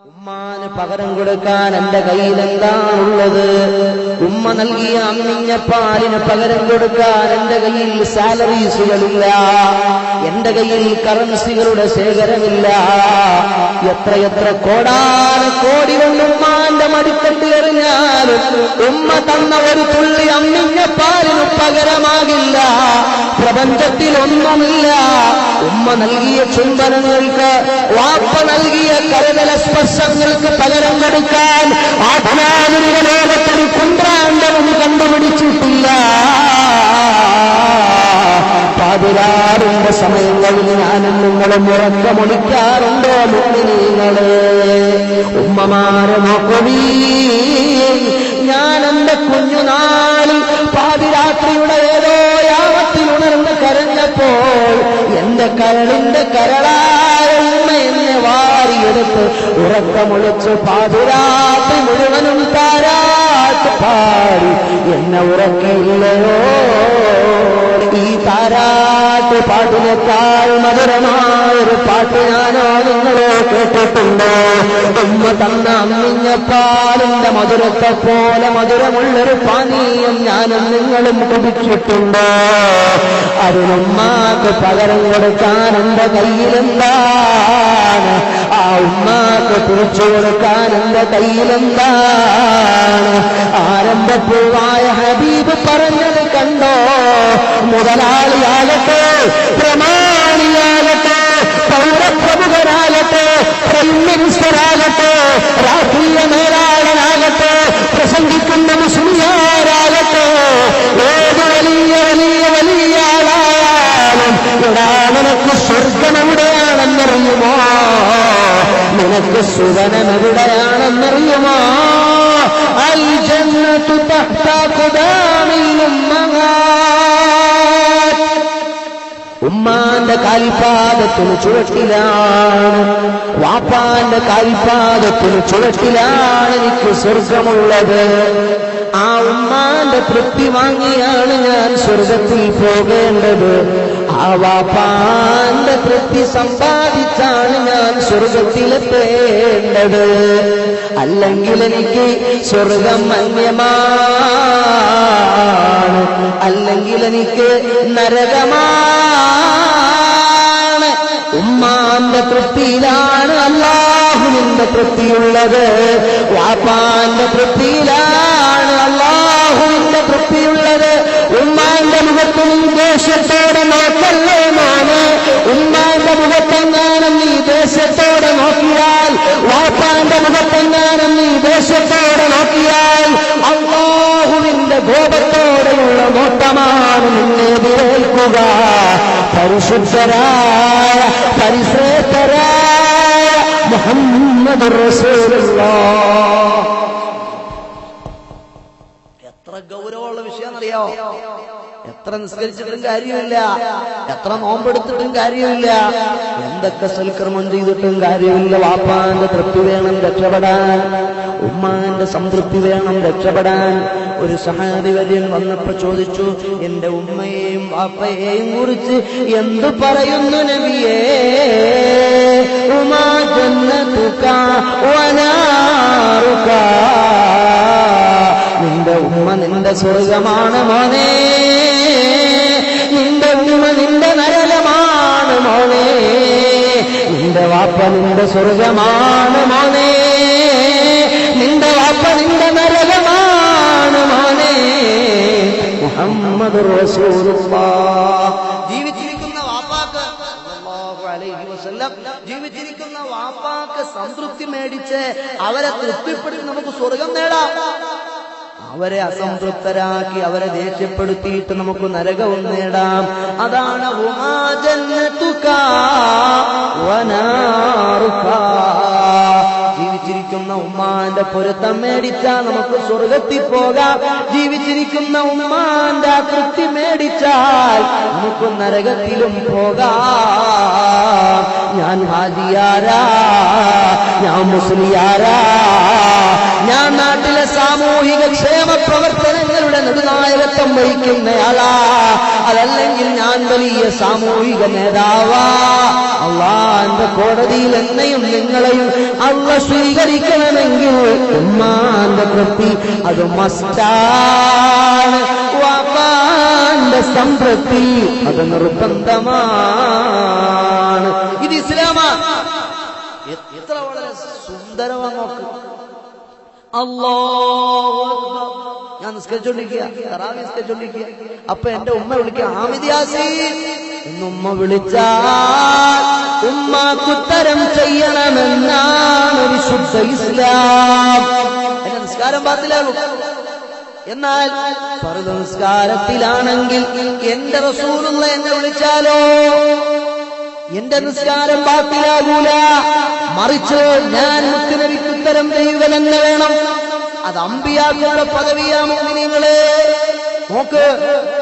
ഉമ്മാന് പകരം കൊടുക്കാൻ എന്റെ കയ്യിൽ എന്താണുള്ളത്? ഉമ്മ നൽകിയ അമ്മിഞ്ഞ പാലിന് പകരം കൊടുക്കാൻ എന്റെ കയ്യിൽ സാലറീസുകളില്ല, എന്റെ കയ്യിൽ കറൻസികളുടെ ശേഖരമില്ല. എത്രയെത്ര കോടാനക്കോടി കൊണ്ട് ഉമ്മാന്റെ മടിത്തട്ടിൽ എറിഞ്ഞാലും ഉമ്മ തന്ന ഒരു തുള്ളി അമ്മിഞ്ഞ പാലിന് പകരമാകില്ല. പ്രപഞ്ചത്തിൽ ഒന്നുമില്ല. ഉമ്മ നൽകിയ ചുംബനങ്ങൾക്ക്, വാപ്പ നൽകിയ കരുതല സ്പർശങ്ങൾക്ക് പകരം കൊടുക്കാൻ ആധുനിക ലോകത്തൊരു കുന്ത്രാണ്ടവും കണ്ടുപിടിച്ചിട്ടില്ല. പാതിരാറിന്റെ സമയങ്ങളിൽ ഞാനും നിങ്ങളും ഉറക്കമൊളിക്കാറുണ്ടോ മുഅ്മിനീങ്ങളെ? ഉമ്മമാരെ നോക്കണീ. ഞാൻ എന്റെ കുഞ്ഞുനാളിൽ പാതിരാത്രിയുടെ ഏതോ യാമത്തിൽ ഉണർന്ന് കരഞ്ഞപ്പോൾ എന്റെ കരളിന്റെ കരളായ ഉമ്മ എന്നെ വാരിയെടുത്ത് ഉറക്കമൊളിച്ച് പാതിരാത്രി മുഴുവനും താരാട്ട് പാടി എന്നെ ഉറക്കില്ലയോ? ഈ താരാട്ട് പാട്ടിനേക്കാൾ മധുരമായൊരു പാട്ട് ഞാനോ നിങ്ങളോ കേട്ടിട്ടുണ്ടോ? ഉമ്മ തന്ന അമ്മിഞ്ഞ പാലിന്റെ മധുരത്തെ പോലെ മധുരമുള്ളൊരു പാനീയം ഞാനും നിങ്ങളും കുടിച്ചിട്ടുണ്ടോ? അതിനുമ്മാക്ക് പകരം കൊടുക്കാൻ എന്റെ കയ്യിലെന്താണ്? ആ ഉമ്മാക്ക് തിരിച്ചു കൊടുക്കാൻ എന്റെ കയ്യിലെന്താണ്? ആരംഭപ്പൂവായ ഹബീബ് പറഞ്ഞത് കണ്ടോ? മുതലാളിയാകട്ടെ, പ്രമാണിയാകട്ടെ, പൗരപ്രമുഖരാകട്ടെ, പ്രൈം മിനിസ്റ്ററാകട്ടെ, രാഷ്ട്രീയ നേതാളനാകട്ടെ, പ്രസംഗിക്കുന്ന മുസ്ലിയാരാകട്ടെ, ഏത് വലിയ വലിയ വലിയ ആളായാലും എടാ നിനക്ക് സ്വർഗം എവിടെയാണെന്നറിയുമോ? നിനക്ക് സുഖനം എവിടെയാണെന്നറിയുമോ? അൽ ജന്നത്തു തഹ്ത ഖുദാമിൽ ഉമ്മഹാത്ത്. ഉമ്മാന്റെ കാൽപാദത്തിന് ചുവട്ടിലാണ്, വാപ്പാന്റെ കാൽപാദത്തിന് ചുവട്ടിലാണ് എനിക്ക് സ്വർഗമുള്ളത്. ആ ഉമ്മാന്റെ തൃപ്തി വാങ്ങിയാണ് ഞാൻ സ്വർഗത്തിൽ പോകേണ്ടത്. ആ വാപ്പാന്റെ തൃപ്തി സമ്പാദിച്ചാണ് ഞാൻ സ്വർഗത്തിലെത്തേണ്ടത്. അല്ലെങ്കിൽ എനിക്ക് സ്വർഗം അന്യമാണ്, അല്ലെങ്കിൽ എനിക്ക് നരകമാണ്. ഉമ്മാന്റെ തൃപ്തിയിലാണ് അല്ലാഹുവിന്റെ തൃപ്തിയുള്ളത്. വാപ്പാന്റെ തൃപ്തിയിലാണ് അല്ലാഹുവിന്റെ തൃപ്തിയുള്ളത്. ഉമ്മാന്റെ മുഖത്ത് നീ ദേഷ്യത്തോടെ നോക്കല്ലേ മോനെ? ഉമ്മാന്റെ മുഖത്തെങ്ങാനും നീ ദേഷ്യത്തോടെ നോക്കിയാൽ, വാപ്പാന്റെ മുഖത്തെങ്ങാനും നീ ദേഷ്യത്തോടെ നോക്കിയാൽ അല്ലാഹുവിന്റെ കോപത്തോടെയുള്ള നോട്ടമാണ് നിന്നെ എതിരേൽക്കുക. പരിശുദ്ധരായ പരിശ്രേഷ്ഠരായ മുഹമ്മദുർ റസൂലുള്ളാഹ്. എത്ര ഗൗരവമുള്ള വിഷയമെന്നറിയോ? എത്ര നിസ്കരിച്ചിട്ടും കാര്യമില്ല, എത്ര നോമ്പെടുത്തിട്ടും കാര്യമില്ല, എന്തൊക്കെ സൽക്കർമ്മം ചെയ്തിട്ടും കാര്യമില്ല. വാപ്പാന്റെ തൃപ്തി വേണം രക്ഷപ്പെടാൻ, ഉമ്മാന്റെ സംതൃപ്തി വേണം രക്ഷപ്പെടാൻ. ഒരു സഹാബി വര്യൻ വന്നപ്പോ ചോദിച്ചു, എന്റെ ഉമ്മയെയും വാപ്പയെയും കുറിച്ച് എന്തു പറയുന്നു നബിയേ? ഉമാ ജന്നതുക വനാറുക. നിന്റെ ഉമ്മ നിന്റെ സ്വർഗമാണ് മോനെ, നിന്റെ ഉമ്മ നിന്റെ നരകമാണ് മോനെ, നിന്റെ വാപ്പ നിന്റെ സ്വർഗമാണ് മോനെ, നിന്റെ വാപ്പ നിന്റെ നരകമാണ് മോനെ. മുഹമ്മദുർ റസൂലുള്ളാഹ്. ജീവിച്ചിരിക്കുന്ന വാപ്പാക്ക് സല്ലല്ലാഹു അലൈഹി വസല്ലം ജീവിച്ചിരിക്കുന്ന വാപ്പാക്ക് സംതൃപ്തി മേടിച്ച് അവരെ തൃപ്തിപ്പെടുത്തി നമുക്ക് സ്വർഗം നേടാം. അവരെ അസംതൃപ്തരാക്കി അവരെ ദേഷ്യപ്പെടുത്തിയിട്ട് നമുക്ക് നരകവും നേടാം. അതാണ് ഉമാ ജന്നതുക വനാറുക. ജീവിച്ചിരിക്കുന്ന ഉമ്മാന്റെ പൊരുത്തം മേടിച്ചാൽ നമുക്ക് സ്വർഗത്തിൽ പോകാം. ജീവിച്ചിരിക്കുന്ന ഉമ്മാന്റെ തൃപ്തി മേടിച്ചാൽ നമുക്ക് നരകത്തിലും പോകാം. ഞാൻ ഹാജിയാരാ, ഞാൻ മുസ്ലിയാരാ, ഞാൻ നാട്ടിലെ സാമൂഹിക ക്ഷേമ പ്രവർത്തനങ്ങളുടെ നെടുനായകത്വം വഹിക്കുന്നയാളാ, അതല്ലെങ്കിൽ ഞാൻ വലിയ സാമൂഹിക നേതാവാ. അള്ളാന്റെ കോടതിയിൽ എന്നെയും നിങ്ങളെയും അള്ളാഹ് സ്വീകരിക്കണമെങ്കിൽ ഉമ്മാന്റെ തൃപ്തി അത് മസ്റ്റാണ്, വാപ്പാന്റെ സംതൃപ്തി അത് നിർബന്ധമാണ്. ഇത് ഇസ്ലാമാണ്. എത്ര വളരെ സുന്ദരമാണ് നോക്ക്. അല്ലാഹു അക്ബർ. ഞാൻ നിസ്കരിച്ചോണ്ടിരിക്കുക, തറാവീഹ് നിസ്കരിച്ചോണ്ടിരിക്കുക. അപ്പൊ എന്റെ ഉമ്മ വിളിക്കുക, ഹാമിദ് യാസീൻ എന്നുമ്മ വിളിച്ചാൽ ഉമ്മാക്കുത്തരം ചെയ്യണമെന്നാണ് വിശുദ്ധ ഇസ്ലാം. എന്റെ നിസ്കാരം ബാത്തിലാകും. എന്നാൽ ഫർദ് നിസ്കാരത്തിലാണെങ്കിൽ എന്റെ റസൂലുള്ള എന്നെ വിളിച്ചാലോ എന്റെ നിസ്കാരം ബാത്തിലാകൂല. മറിച്ച് ഞാൻ മുത്തുനബിക്ക് ഉത്തരം ചെയ്യുക തന്നെ വേണം. അത് അമ്പിയാക്കളുടെ പദവിയാ. മുഅ്മിനീങ്ങളെ നോക്ക്,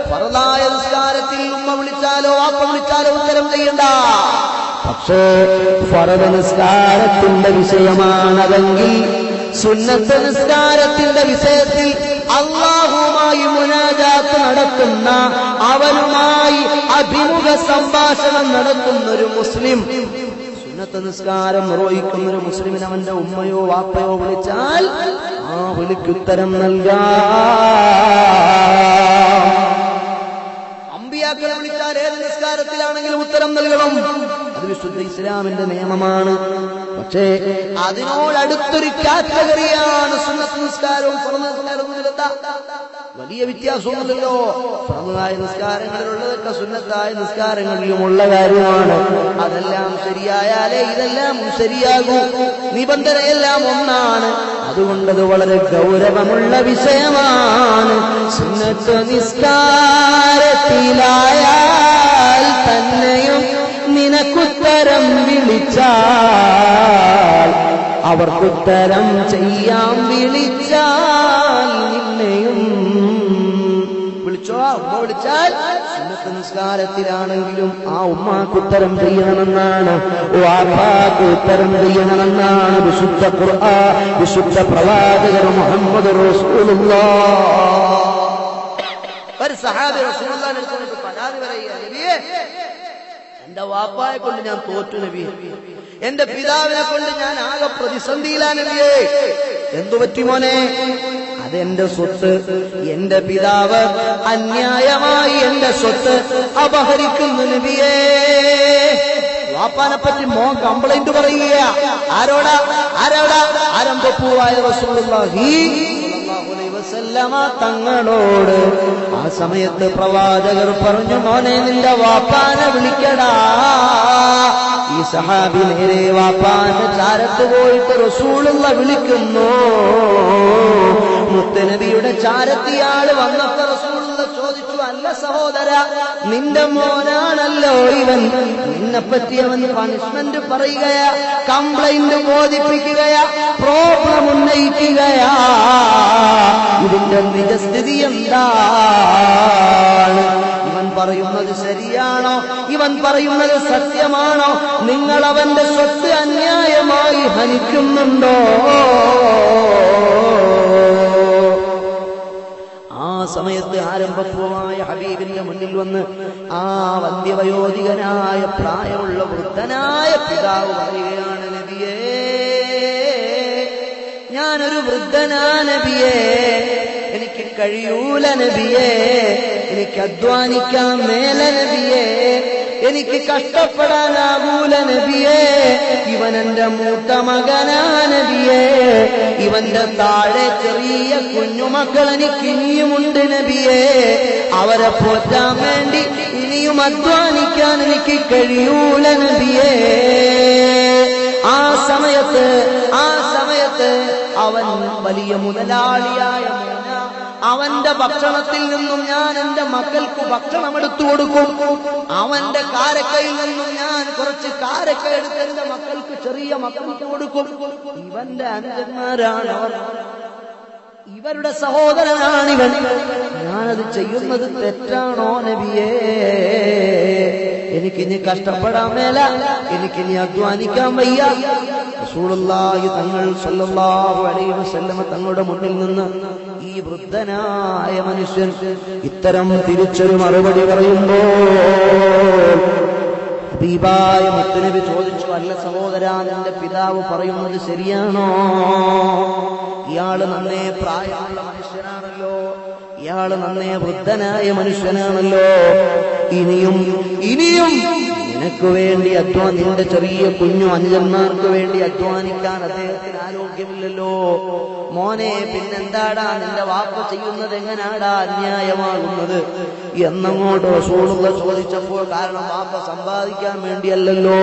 ഫർദായ നിസ്കാരത്തിൽ ഉമ്മ വിളിച്ചാലോ വാപ്പ വിളിച്ചാലോ ഉത്തരം ചെയ്യണ്ട. പക്ഷേ ഫർദ് നിസ്കാരത്തിന്റെ വിഷയമാണതെങ്കിൽ സുന്നത്ത് നിസ്കാരത്തിന്റെ വിഷയത്തിൽ അല്ലാഹുവുമായി മുനാജാത്ത് നടത്തുന്ന, അവനുമായി അഭിമുഖ സംഭാഷണം നടത്തുന്ന ഒരു മുസ്ലിം, സുന്നത്ത് നിസ്കാരം നിർവഹിക്കുന്ന ഒരു മുസ്ലിമിന് അവന്റെ ഉമ്മയോ വാപ്പയോ വിളിച്ചാൽ ആ വിളിക്കുത്തരം നൽകാം. അമ്പിയാക്കളെ വിളിച്ചാൽ ഏത് നിസ്കാരത്തിലാണെങ്കിലും ഉത്തരം നൽകണം. അത് വിശുദ്ധ ഇസ്ലാമിന്റെ നിയമമാണ്. പക്ഷേ അതിനോടടുത്തൊരു കാറ്റഗറിയാണ് സുന്നത്ത് നിസ്കാരവും ഫർദ് നിസ്കാരവും. വലിയ വ്യത്യാസമൊന്നുമില്ലല്ലോ. ഫർദായ നിസ്കാരങ്ങളിലുള്ളതൊക്കെ സുന്നത്തായ നിസ്കാരങ്ങളിലുമുള്ള കാര്യമാണ്. അതെല്ലാം ശരിയായാലേ ഇതെല്ലാം ശരിയാകൂ. നിബന്ധനയെല്ലാം ഒന്നാണ്. അതുകൊണ്ടത് വളരെ ഗൗരവമുള്ള വിഷയമാണ്. സുന്നത്ത് നിസ്കാരത്തിലായാൽ തന്നെയും നിനക്കുത്തരം വിളിച്ചാൽ, അവർക്കുത്തരം ചെയ്യാൻ വിളിച്ചാൽ നിന്നെയും വിളിച്ചോ. ഉമ്മ വിളിച്ചാൽ സുന്നത്ത് നിസ്കാരത്തിലാണെങ്കിലും ആ ഉമ്മാക്കുത്തരം ചെയ്യണമെന്നാണ്, വാപ്പാക്ക് ഉത്തരം ചെയ്യണമെന്നാണ് വിശുദ്ധ ഖുർആൻ, വിശുദ്ധ പ്രവാചകർ മുഹമ്മദ് റസൂലുള്ളാഹ്. ഒരു സഹാബി റസൂലുള്ളാഹിന്റെ അടുത്ത് പരാതി പറയുക, നബിയേ എന്റെ വാപ്പായെ കൊണ്ട് ഞാൻ തോറ്റു നബിയെ, എന്റെ പിതാവിനെ കൊണ്ട് ഞാൻ ആകെ പ്രതിസന്ധിയിലാ നബിയേ. എന്തു പറ്റി മോനെ? അതെന്റെ സ്വത്ത്, എന്റെ പിതാവ് അന്യായമായി എന്റെ സ്വത്ത് അപഹരിക്കുന്നു നബിയേ. വാപ്പാനെ പറ്റി മോൻ കംപ്ലൈന്റ് പറയുക. ആരോടാ? ആരംഭപ്പൂവായ റസൂലുള്ളാഹി തങ്ങളോട്. ആ സമയത്ത് പ്രവാചകർ പറഞ്ഞു, മോനെ നിന്റെ വാപ്പാനെ വിളിക്കടാ. ഈ സഹാബി നേരെ വാപ്പാന്റെ ചാരത്ത് പോയിട്ട് റസൂലുള്ള വിളിക്കുന്നു. മുത്തുനബിയുടെ ചാരത്തിയാള് വന്നപ്പോ റസൂലുള്ള ചോദിച്ചു, അല്ല സഹോദര, നിന്റെ മോനാണല്ലോ ഇവൻ, നിന്നെപ്പറ്റി അവൻ പണിഷ്മെന്റ് പറയുകയാ, കംപ്ലൈന്റ് ബോധിപ്പിക്കുകയാ, പ്രോബ്ലം ഉന്നയിക്കുകയാ. ഇതിന്റെ നിജസ്ഥിതി എന്താണ്? ഇവൻ പറയുന്നത് ശരിയാണോ? ഇവൻ പറയുന്നത് സത്യമാണോ? നിങ്ങൾ അവന്റെ സ്വത്ത് അന്യായമായി ഹനിക്കുന്നുണ്ടോ? ആ സമയത്ത് ആരംഭപൂർവമായ ഹബീബിന്റെ മുന്നിൽ വന്ന് ആ വന്ധ്യവയോധികനായ പ്രായമുള്ള വൃദ്ധനായ പിതാവ് പറയുകയാണ്, നബിയേ, ഞാനൊരു വൃദ്ധനാ നബിയേ, എനിക്ക് കഴിയൂല നബിയേ, എനിക്ക് അധ്വാനിക്കാൻ മേല നബിയേ, എനിക്ക് കഷ്ടപ്പെടാനാകൂല നബിയേ. ഇവൻ എന്റെ മൂത്ത മകനാ നബിയേ, ഇവന്റെ താഴെ ചെറിയ കുഞ്ഞുമക്കൾ എനിക്ക് ഇനിയുമുണ്ട് നബിയേ, അവരെ പോറ്റാൻ വേണ്ടി ഇനിയും അധ്വാനിക്കാൻ എനിക്ക് കഴിയൂല നബിയേ. ആ സമയത്ത് അവൻ വലിയ മുതലാളിയായ അവന്റെ ഭക്ഷണത്തിൽ നിന്നും ഞാൻ എന്റെ മക്കൾക്ക് ഭക്ഷണം എടുത്തു കൊടുക്കും. അവന്റെ കാരക്കയിൽ നിന്നും ഞാൻ കുറച്ച് കാരക്ക എടുത്ത് എന്റെ മക്കൾക്ക്, ചെറിയ മക്കൾക്ക് കൊടുക്കും. ഇവന്റെ അനുജന്മാരാണ് അവർ, ഇവരുടെ സഹോദരനാണിവൻ. ഞാനത് ചെയ്യുന്നത് തെറ്റാണോ നബിയേ? എനിക്കിനി കഷ്ടപ്പെടാൻ മേല, എനിക്കിനി അധ്വാനിക്കാൻ വയ്യ. റസൂലുള്ളാഹി തങ്ങൾ സല്ലല്ലാഹു അലൈഹി വസല്ലം തങ്ങളുടെ മുന്നിൽ നിന്ന് ഈ വൃദ്ധനായ മനുഷ്യൻ ഇത്തരം തിരിച്ചൊരു മറുപടി പറയുമ്പോൾ ഹബീബായ മുത്തുനബി ചോദിച്ചു, അല്ല സഹോദരാ, നിന്റെ പിതാവ് പറയുന്നത് ശരിയാണോ? ഇയാള് നന്നേ പ്രായമുള്ള മനുഷ്യനാണല്ലോ, ഇയാള് നന്നേ വൃദ്ധനായ മനുഷ്യനാണല്ലോ. ഇനിയും നിനക്ക് വേണ്ടി നിന്റെ ചെറിയ കുഞ്ഞു അനുജന്മാർക്ക് വേണ്ടി അധ്വാനിക്കാൻ അദ്ദേഹത്തിന് ആരോഗ്യമില്ലല്ലോ. മോനെ, പിന്നെന്താടാ നിന്റെ വാക്ക് ചെയ്യുന്നത്? എങ്ങനാടാ അന്യായമാകുന്നത് എന്നങ്ങോട്ട് റസൂലുള്ളാഹി ചോദിച്ചപ്പോൾ, കാരണം വാപ്പ സമ്പാദിക്കാൻ വേണ്ടിയല്ലല്ലോ,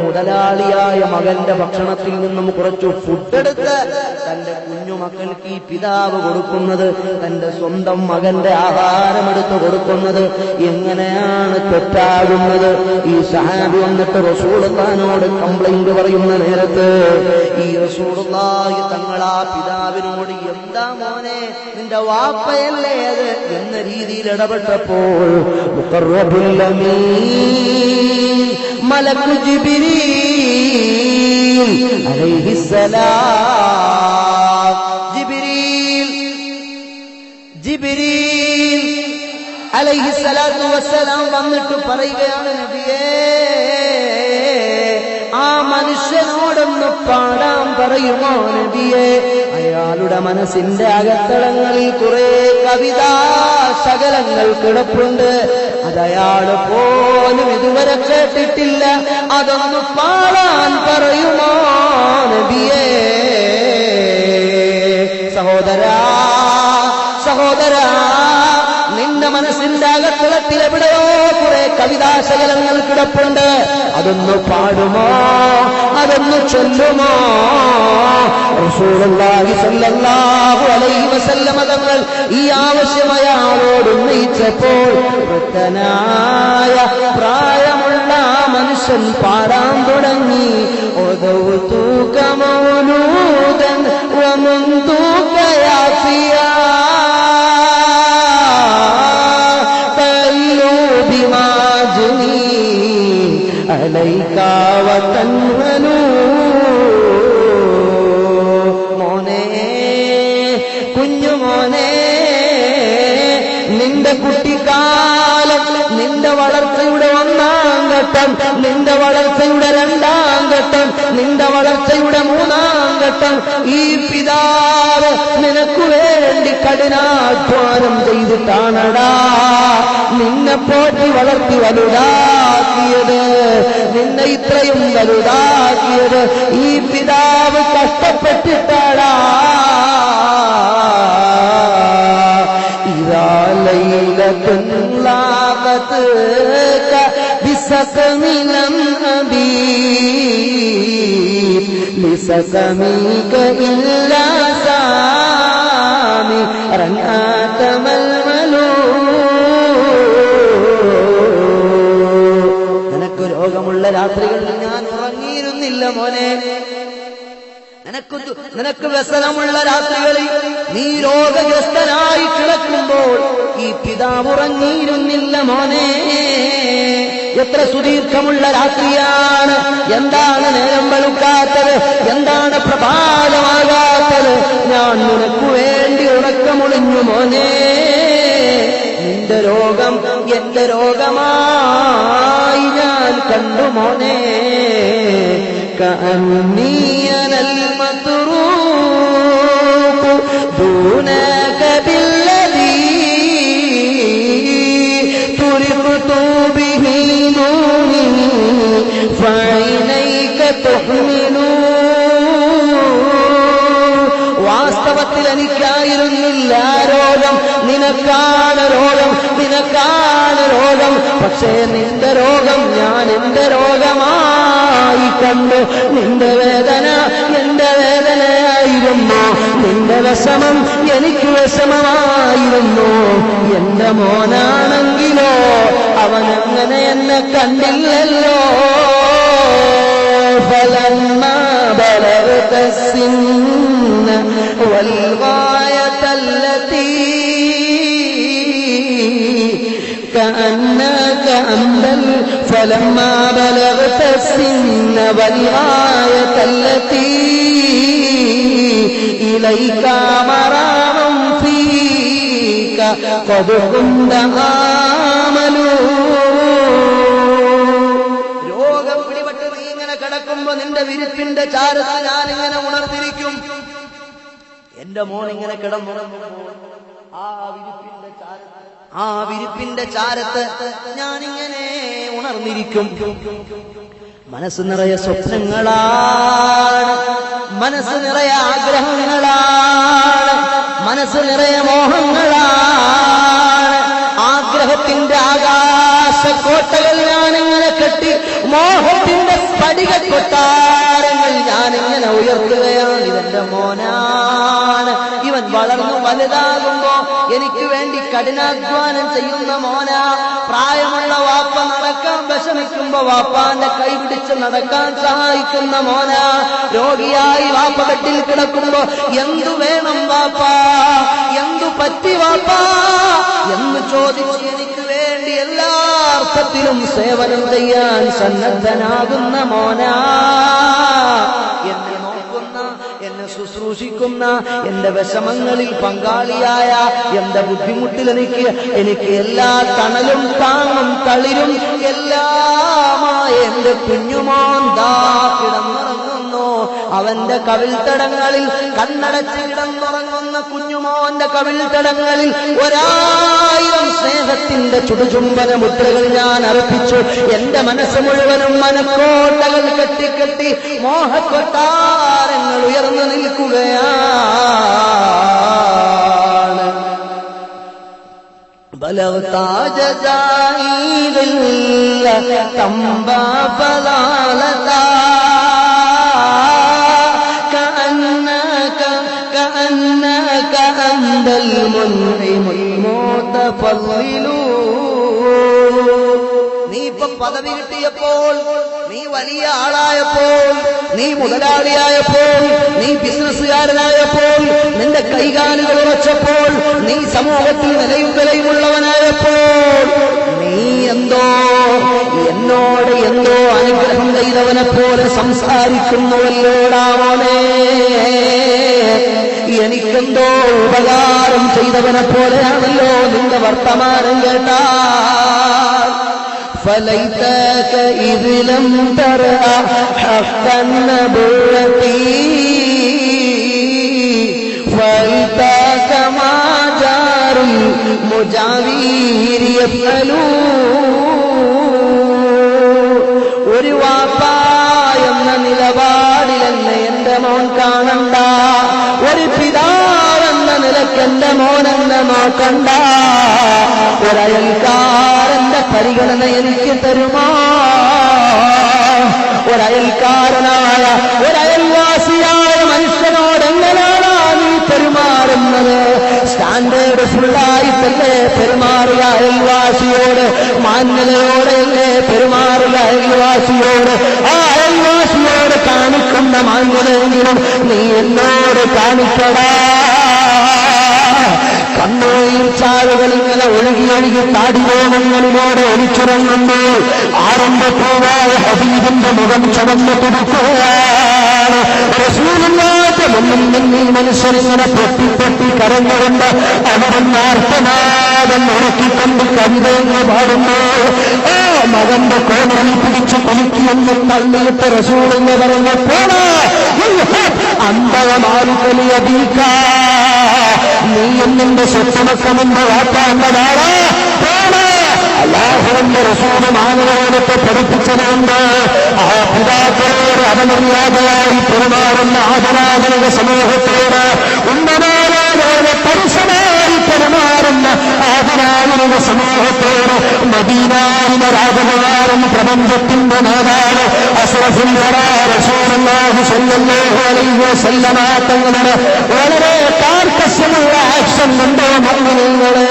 മുതലാളിയായ മകന്റെ ഭക്ഷണത്തിൽ നിന്നും കുറച്ച് ഫുഡെടുത്ത് തന്റെ കുഞ്ഞുമക്കൾക്ക് ഈ പിതാവ് കൊടുക്കുന്നത്, തന്റെ സ്വന്തം മകന്റെ ആഹാരമെടുത്ത് കൊടുക്കുന്നത് എങ്ങനെയാണ് തെറ്റാകുന്നത്? ഈ സഹാബി വന്നിട്ട് റസൂലുള്ളാഹിനോട് കംപ്ലൈന്റ് പറയുന്ന നേരത്ത് ഈ റസൂലുള്ളാഹി തങ്ങളാ പിതാവിനോട്, എന്താ മോനെ, നിന്റെ വാപ്പയല്ലേ അത് എന്ന രീതിയിൽ ഇടപെട്ടപ്പോൾ മുഖറബുൽ അമീൻ മലക്കു ജിബ്രീൽ അലൈഹിസ്സലാം, ജിബ്രീൽ അലൈഹിസ്സലാത്തു വസ്സലാം വന്നിട്ട് പറയുകയാണ്, നബിയേ, ആ മനുഷ്യനോടൊന്ന് പാടാൻ പറയുമോ നബിയേ? അയാളുടെ മനസ്സിന്റെ അകത്തളങ്ങളിൽ കുറെ കവിതാ ശകലങ്ങൾ കിടപ്പുണ്ട്, അതയാള് പോലും ഇതുവരെ കേട്ടിട്ടില്ല. അതൊന്ന് പാടാൻ പറയുമോ നബിയേ? സഹോദരാ, നിന്റെ മനസ്സിന്റെ അകത്തളത്തിൽ എവിടെയോ കുറെ കവിതാശകലങ്ങൾ കിടപ്പുണ്ട്, അതൊന്ന് പാടുമോ, അതൊന്ന് ചൊല്ലുമോ? റസൂലുള്ളാഹി സ്വല്ലല്ലാഹു അലൈഹി വസല്ലം തങ്ങൾ ഈ ആവശ്യം അയാളോട് ഉന്നയിച്ചപ്പോൾ വൃദ്ധനായ പ്രായമുള്ള മനുഷ്യൻ പാടാൻ തുടങ്ങി, ഒദൗതുക മൗലൂദൻ വമന്തുക യാഫിയാ മോനെ, കുഞ്ഞുമോനെ, നിന്റെ കുട്ടിക്കാലം, നിന്റെ വളർച്ചയുടെ ഒന്നാം ഘട്ടം, നിന്റെ വളർച്ചയുടെ രണ്ടാം ഘട്ടം, നിന്റെ വളർച്ചയുടെ മൂന്നാം ഘട്ടം ഈ പിതാവ് നിനക്കു വേണ്ടി കഠിനാധ്വാനം ചെയ്തിട്ടാണടാ നിന്നെ പോറ്റി വളർത്തി വലുതാക്കിയത്. നിന്നെ ഇത്രയും വലുതാക്കിയത് ഈ പിതാവ് കഷ്ടപ്പെട്ടിട്ടാടാ. ഇദാ ലൈലത്തുൻ ലാഖത്ക ബിസഖമിൻ ഹബീബ് ലിസഖമിക ഇല്ലാ സാമി റനാതമൽ രോഗമുള്ള രാത്രികളിൽ ഞാൻ ഉറങ്ങിയിരുന്നില്ല മോനെ. നിനക്ക് വ്യസനമുള്ള രാത്രികളിൽ നീ രോഗഗ്രസ്തനായി കിടക്കുമ്പോൾ ഈ പിതാവ് ഉറങ്ങിയിരുന്നില്ല മോനെ. എത്ര സുദീർഘമുള്ള രാത്രിയാണ്! എന്താണ് നേരം വെളുക്കാത്തത്? എന്താണ് പ്രഭാതമാകാത്തത്? ഞാൻ നിനക്ക് വേണ്ടി ഉറക്കമൊളിഞ്ഞു മോനെ. നിന്റെ രോഗം എന്റെ രോഗമായി ഞാൻ കണ്ടു മോനെ. കഅന്നീ അനൽ മത്റൂഖ് ദൂനക ബില്ലദീ തുരിഖ്തു ബിഹി നൂനി ഫൈനൈക തുഹ്മിനൂ. വാസ്തവത്തിൽ എനിക്കായിരുന്നില്ല രോഗം, നിനക്കാണ് രോഗം, നിനക്കാണ് രോഗം. പക്ഷേ നിന്റെ രോഗം ഞാൻ എന്റെ രോഗമായി കണ്ടു. നിന്റെ വേദന എന്റെ വേദനയായിരുന്നു, നിന്റെ വിഷമം എനിക്ക് വിഷമമായിരുന്നു. എന്റെ മോനാണെങ്കിലോ അവനങ്ങനെ എന്നെ കണ്ടില്ലല്ലോ. فلما بلغت السن والغاية التي كأنك أمل فلما بلغت السن والغاية التي إليك مرام فيك قد كنت آملوا. രോഗം പിടിപെട്ട് നീ ഇങ്ങനെ കിടക്കുമ്പോ നിന്റെ വിരിപ്പിന്റെ ചാരത്ത് ഞാനിങ്ങനെ ഉണർന്നിരിക്കും. എന്റെ മോൻ ഇങ്ങനെ കിടന്നുറങ്ങുമ്പോൾ ആ വിരിപ്പിന്റെ ചാരത്ത് ഞാനിങ്ങനെ ഉണർന്നിരിക്കും. മനസ്സ് നിറയെ സ്വപ്നങ്ങളാണ്, മനസ്സ് നിറയെ ആഗ്രഹങ്ങളാണ്, മനസ്സ് നിറയെ മോഹങ്ങളാണ്. ആഗ്രഹത്തിന്റെ ആകാശക്കോട്ടകൾ ഞാനിങ്ങനെ കെട്ടി, മോഹത്തിന്റെ സ്ഫടിക കൊട്ടാരങ്ങൾ ഞാനിങ്ങനെ ഉയർത്തുകയാണ്. ഇതെന്റെ മോനാണ്, ഇവൻ വളർന്നു വലുതാകുമ്പോ എനിക്ക് വേണ്ടി കഠിനാധ്വാനം ചെയ്യുന്ന മോനാ. പ്രായമുള്ള വാപ്പ നടക്കാൻ വിഷമിക്കുമ്പോ വാപ്പാന്റെ കൈ പിടിച്ച് നടക്കാൻ സഹായിക്കുന്ന മോനാ. രോഗിയായി വാപ്പ ബെഡിൽ കിടക്കുമ്പോ എന്തു വേണം വാപ്പാ, എന്തു പറ്റി വാപ്പാ എന്ന് ചോദിച്ച് എനിക്ക് വേണ്ടി എല്ലാ അർത്ഥത്തിലും സേവനം ചെയ്യാൻ സന്നദ്ധനാകുന്ന മോനാ. എന്നെ നോക്കുന്ന, എന്നെ ശുശ്രൂഷിക്കുന്ന, എന്റെ വിഷമങ്ങളിൽ പങ്കാളിയായ, എന്റെ ബുദ്ധിമുട്ടിൽ എനിക്ക് എല്ലാ തണലും താങ്ങും തളിരും എല്ലാമായ എന്റെ കുഞ്ഞുമോൻ ദാ കിടന്നുറങ്ങുന്നു. അവന്റെ കവിൾത്തടങ്ങളിൽ, കണ്ണടച്ച് കിടന്നുറങ്ങുന്ന കുഞ്ഞുമോന്റെ കവിൾത്തടങ്ങളിൽ 1000 സ്നേഹത്തിന്റെ ചുടുചുംബന മുദ്രകൾ ഞാൻ അർപ്പിച്ചു. എന്റെ മനസ്സ് മുഴുവനും മനക്കോട്ടകൾ കെട്ടിക്കെട്ടി മോഹക്കൊട്ടാരങ്ങൾ ഉയർന്നു നിൽക്കുകയാണ്. بلغت جزائر تنبى بلالتا كأنك أنت المنعم المتفضل. നീ ഇപ്പൊ പദവി കിട്ടിയപ്പോൾ, നീ വലിയ ആളായപ്പോൾ, നീ മുതലാളിയായപ്പോൾ, നീ ബിസിനസ്സുകാരനായപ്പോൾ, നിന്റെ കൈകാലുകൾ ഉറച്ചപ്പോൾ, നീ സമൂഹത്തിൽ നിലയും വിലയുമുള്ളവനായപ്പോൾ, നീ എന്നോട് എന്തോ അനുഗ്രഹം ചെയ്തവനെ പോലെ സംസാരിക്കുന്നുവല്ലോടാ മോനെ. എനിക്കെന്തോ ഉപകാരം ചെയ്തവനെ പോലെയാണല്ലോ നിന്റെ വർത്തമാനം കേട്ടാൽ. فليتك إذ لم ترى حق النبوة فليتك ما جار المجاوير يفعلون. ഒരു വാപ്പ എന്ന നിലപാടിലെന്നെ എന്റെ മോൻ കാണണ്ട, ഒരു പിതാവെന്ന നിലയ്ക്ക് എന്റെ മോനെന്നെ നോക്കണ്ട, ഒരയൽക്കാരന്റെ പരിഗണന എനിക്ക് തരുമോ? ഒരയൽക്കാരനായ, ഒരയൽവാസിയായ മനുഷ്യനോട് എങ്ങനെയാണോ നീ പെരുമാറുന്നത്? സ്റ്റാൻഡേർഡ് ഫുള്ളായിട്ടല്ലേ പെരുമാറുക അയൽവാസിയോട്? മാന്യതയോടെയല്ലേ പെരുമാറുക അയൽവാസിയോട്? ആ അയൽവാസിയോട് കാണിക്കുന്ന മാന്യതയെങ്കിലും നീ എന്നോട് കാണിക്കടാ. കണ്ണീർ ചാലുകൾ ഇങ്ങനെ ഒഴുകി ഒഴുകി താടിരോമങ്ങളിലൂടെ ഒലിച്ചിറങ്ങുമ്പോൾ ആരംഭപ്പൂവായ ഹബീബിന്റെ മുഖം ചുവന്നു കൊടുക്കുകയാണ്. റസൂലുള്ളാഹിന്റെ മുന്നിൽ നിന്ന് മനുഷ്യരിങ്ങനെ പൊട്ടി കരഞ്ഞുകൊണ്ട് അവരെന്ന് അർത്ഥനാദം ഉറക്കിക്കൊണ്ട് കവിതയെന്ന് പാടുന്നു. ആ മകന്റെ കോണയിൽ പിടിച്ച് കുലുക്കിയെന്ന് തള്ളിയിട്ട് റസൂലെന്ന് പറഞ്ഞപ്പോൾ അന്തമാലിക്കലിയതീക്ക, നീയും നിന്റെ സ്വത്തുമക്കമെന്ന് വാപ്പാണ്ടതാണ്. അല്ലാഹുവിന്റെ റസൂല് മാനവരോടൊക്കെ പഠിപ്പിച്ചതുകൊണ്ട് ആ പിതാക്കളോട് അപമര്യാദയായി പെരുമാറുന്ന ആദരാധനിക സമൂഹത്തോട് ഉന്നതനായ പരുഷമായി പെരുമാറുന്ന ആദരാധനിക സമൂഹത്തോട് മദീനാവിലെ രാജകുമാരൻ, പ്രപഞ്ചത്തിന്റെ നേതാവ് അഷ്റഫുൽ വറാ റസൂലുള്ളാഹി സ്വല്ലല്ലാഹു അലൈഹി വസല്ലമ തങ്ങളുടെ വളരെ കാർക്കശ്യമുള്ള ആക്ഷൻ കണ്ടോ മുഅ്മിനീങ്ങളെ?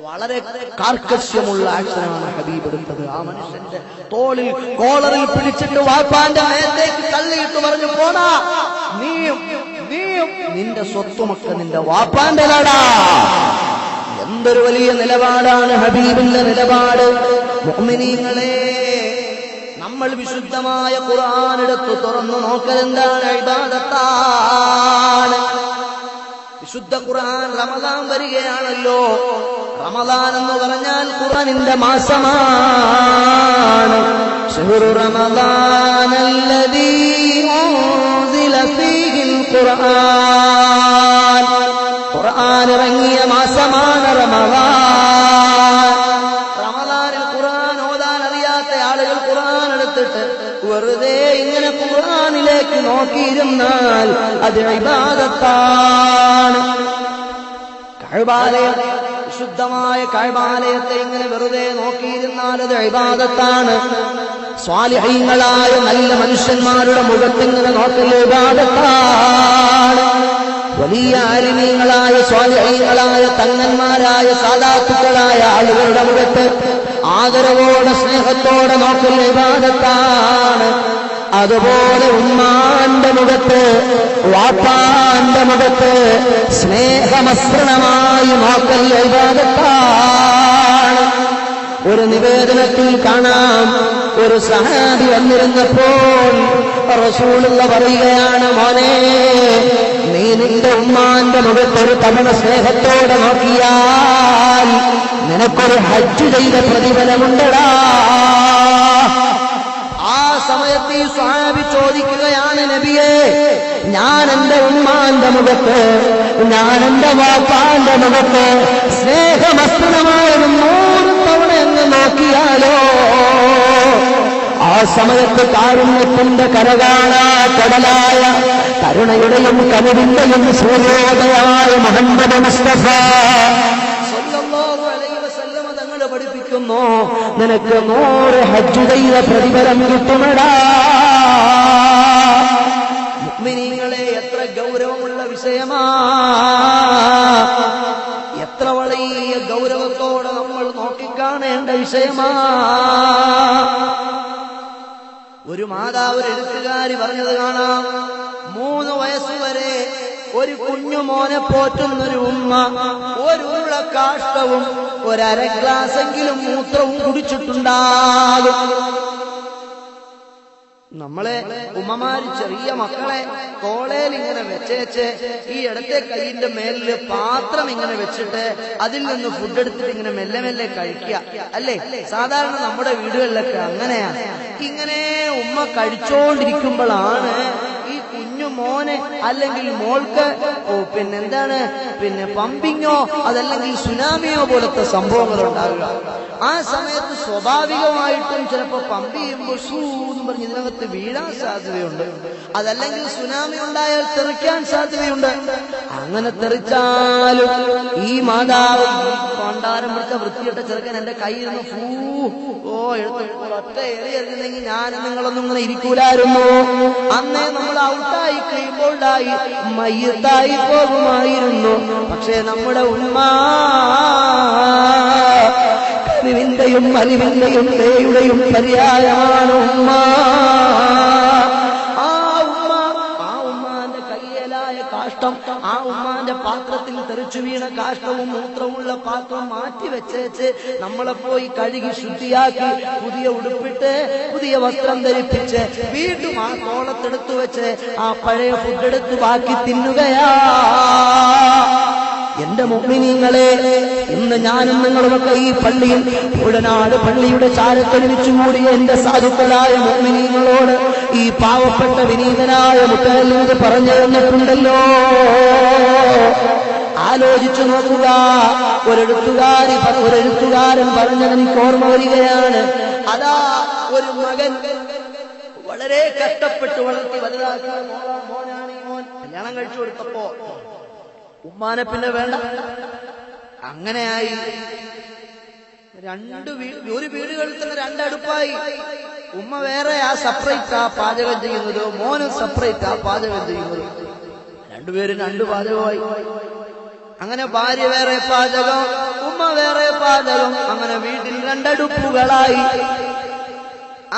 വളരെ കാർക്കശ്യമുള്ള ആക്ഷനാണ് ഹബീബ് എടുത്തത്. ആ മനുഷ്യന്റെ തോളിൽ കോളറിൽ പിടിച്ചിട്ട് വാപ്പാന്റെ മേത്തേക്ക് തള്ളിയിട്ട് പറഞ്ഞു, പോടാ, നീയും നിന്റെ സ്വത്തുമൊക്കെ നിന്റെ വാപ്പാന്റെ ലാടാ എന്തൊരു വലിയ നിലപാടാണ് ഹബീബിന്റെ നിലപാട്. മുഅ്മിനീങ്ങളെ, നമ്മൾ വിശുദ്ധമായ ഖുർആൻ എടുത്ത് തുറന്നു നോക്കലെന്താണ്? ഇബാദത്താണ്. വിശുദ്ധ ഖുർആൻ റമദാൻ വരികയാണല്ലോ. റമദാൻ എന്ന് പറഞ്ഞാൽ ഖുർആനിന്റെ മാസമാണ്. ശഹ്റു റമദാനല്ലദീ ഉൻസില ഫീഹിൽ ഖുർആൻ. ഖുർആൻ ഇറങ്ങിയ മാസമാണ് റമദാൻ. റമദാനിൽ ഖുർആൻ ഓതാൻ അറിയാത്ത ആളുകൾ ഖുർആൻ എടുത്തിട്ട് വെറുതെ ഇങ്ങനെ ഖുർആനിലേക്ക് നോക്കിയിരുന്നാൽ അത് ഇബാദത്താണ്. കഅബാലയം, വിശുദ്ധമായ കഅബാലയത്തെ ഇങ്ങനെ വെറുതെ നോക്കിയിരുന്നാൽ അത് ഇബാദത്താണ്. സ്വാലിഹീങ്ങളായ നല്ല മനുഷ്യന്മാരുടെ മുഖത്തിങ്ങനെ നോക്കൽ ഇബാദത്താണ്. വലിയ ആലിമീങ്ങളായ സ്വാലിഹീങ്ങളായ തങ്ങന്മാരായ സാദാത്തുക്കളായ ആളുകളുടെ മുഖത്ത് ആദരവോടെ സ്നേഹത്തോടെ നോക്കൽ ഇബാദത്താണ്. അതുപോലെ ഉമ്മാന്റെ മുഖത്ത് വാപ്പാന്റെ മുഖത്ത് സ്നേഹമസൃണമായി നോക്കൽ ഇബാദത്താണ്. ഒരു നിവേദനത്തിൽ കാണാം, ഒരു സഹാബി വന്നിരുന്നപ്പോൾ റസൂലുള്ള പറയുകയാണ്, മോനെ, നീ നിന്റെ ഉമ്മാന്റെ മുഖത്തൊരു തവണ സ്നേഹത്തോടെ നോക്കിയാൽ നിനക്കൊരു ഹജ്ജ് ചെയ്ത പ്രതിഫലമുണ്ടടാ. ആ സമയത്ത് ഈ സ്വഹാബി ചോദിക്കുകയാണ്, നബിയേ, ഞാൻ എന്റെ ഉമ്മാന്റെ മുഖത്ത്, ഞാൻ എന്റെ വാപ്പാന്റെ മുഖത്ത് സ്നേഹമസ്തനമായ 100 തവണ എന്ന് നോക്കിയാലോ? ആ സമയത്ത് കാരുണ്യത്തിന്റെ കരകാണാ കടലായ കരുണയുടെയും കനിവിന്റെയും സൂര്യോദയമായ മുഹമ്മദ് മുസ്തഫ സല്ലല്ലാഹു അലൈഹി വസല്ലം തങ്ങൾ പഠിപ്പിക്കുന്നു, നിനക്ക് 100 ഹജ്ജ് ചെയ്ത പ്രതിഫലം കിട്ടുമെടാ. മുഅ്മിനീങ്ങളെ, എത്ര ഗൗരവമുള്ള വിഷയമാ! എത്ര വലിയ ഗൗരവത്തോടെ നമ്മൾ നോക്കിക്കാണേണ്ട വിഷയമാ. ഒരു മാതാവ്, ഒരു എഴുത്തുകാരി പറഞ്ഞത് കാണാം, 3 വയസ്സുവരെ ഒരു കുഞ്ഞുമോനെ പോറ്റുന്നൊരു ഉമ്മ ഒരു ഉരുള കാഷ്ടവും 1/2 ഗ്ലാസെങ്കിലും മൂത്രവും കുടിച്ചിട്ടുണ്ടാകും. നമ്മളെ ഉമ്മമാര് ചെറിയ മക്കളെ കോളേൽ ഇങ്ങനെ വെച്ചേച്ച് ഈ ഇടത്തെ കൈയിന്റെ മേലില് പാത്രം ഇങ്ങനെ വെച്ചിട്ട് അതിൽ നിന്ന് ഫുഡ് എടുത്തിട്ട് ഇങ്ങനെ മെല്ലെ മെല്ലെ കഴിക്കുക, അല്ലേ? സാധാരണ നമ്മുടെ വീടുകളിലൊക്കെ അങ്ങനെയാണ്. ഇങ്ങനെ ഉമ്മ കഴിച്ചോണ്ടിരിക്കുമ്പോഴാണ് ഈ കുഞ്ഞു മോനെ അല്ലെങ്കിൽ മോൾക്ക് പമ്പിങ്ങോ അതല്ലെങ്കിൽ സുനാമിയോ പോലത്തെ സംഭവങ്ങൾ ഉണ്ടാകുക. ആ സമയത്ത് സ്വാഭാവികമായിട്ടും ചിലപ്പോൾ പമ്പ് ചെയ്യുമ്പോൾ ഷൂ എന്ന് പറഞ്ഞ് ഇതിനകത്ത് വീഴാൻ സാധ്യതയുണ്ട്. അതല്ലെങ്കിൽ സുനാമി ഉണ്ടായാൽ തെറിക്കാൻ സാധ്യതയുണ്ട്. അങ്ങനെ തെറിച്ചാലും ഈ മാതാവ് പണ്ടാരം പിടിച്ച വൃത്തിയിട്ട ചെറുക്കൻ എന്റെ കയ്യിൽ നിന്ന് എടുത്ത് ഒറ്റ എറിയെറിഞ്ഞെങ്കിൽ ഞാൻ നിങ്ങളൊന്നും ഇങ്ങനെ ഇരിക്കൂലായിരുന്നു. അന്നേ നമ്മൾ ഔട്ടായി കഴിയുമ്പോഴായി മയ്യത്തായി പോകുമായിരുന്നു. പക്ഷേ നമ്മുടെ ഉമ്മ കനിവിന്റെയും അലിവിന്റെയും ദയയുടെയും പര്യായമാണ് ഉമ്മ. ആ ഉമ്മാന്റെ കയ്യലായ കാഷ്ടം, ആ ഉമ്മാന്റെ പാത്രത്തിൽ തെറിച്ചു വീണ കാഷ്ടവും മൂത്രവുമുള്ള പാത്രം മാറ്റി വെച്ചേച്ച് നമ്മളെ പോയി കഴുകി ശുദ്ധിയാക്കി പുതിയ ഉടുപ്പിട്ട് പുതിയ വസ്ത്രം ധരിപ്പിച്ച് വീണ്ടും ആ കോളത്തെടുത്തു വെച്ച് ആ പഴയ ഫുഡെടുത്ത് ബാക്കി തിന്നുകയാ. എന്റെ മുഅ്മിനീങ്ങളെ, ഇന്ന് ഞാനും നിങ്ങളുമൊക്കെ ഈ പള്ളിയിൽ ഉടനാട് പള്ളിയുടെ ചാരത്തൊരുമിച്ചുകൂടിയ എന്റെ സാധുക്കളായ മുഅ്മിനീങ്ങളോട് ഈ പാവപ്പെട്ട വിനീതനായ മുത്തഹല്ലീദ് പറഞ്ഞു തന്നിട്ടുണ്ടല്ലോ. ആലോചിച്ചു നോക്കുക. ഒരെഴുത്തുകാരൻ പറഞ്ഞത് എനിക്ക് ഓർമ്മ വരികയാണ്. അതാ ഒരു മകൻ വളരെ കഷ്ടപ്പെട്ട് വളർത്തി വലുതാക്കിയ മോനാണ് ഈ മോൻ. കല്യാണം കഴിച്ചു കൊടുത്തപ്പോ ഉമ്മാനെ പിന്നെ വേണ്ട, അങ്ങനെയായി. ഒരു വീടുകളിൽ തന്നെ 2 അടുപ്പായി. ഉമ്മ വേറെ സെപ്പറേറ്റാ പാചകം ചെയ്യുന്നത്, മോനും സെപ്പറേറ്റാ പാചകം ചെയ്യുന്നത്. 2 പേരും 2 പാചകമായി. അങ്ങനെ ഭാര്യ വേറെ പാചകം, ഉമ്മ വേറെ പാചകം. അങ്ങനെ വീട്ടിൽ 2 അടുപ്പുകളായി.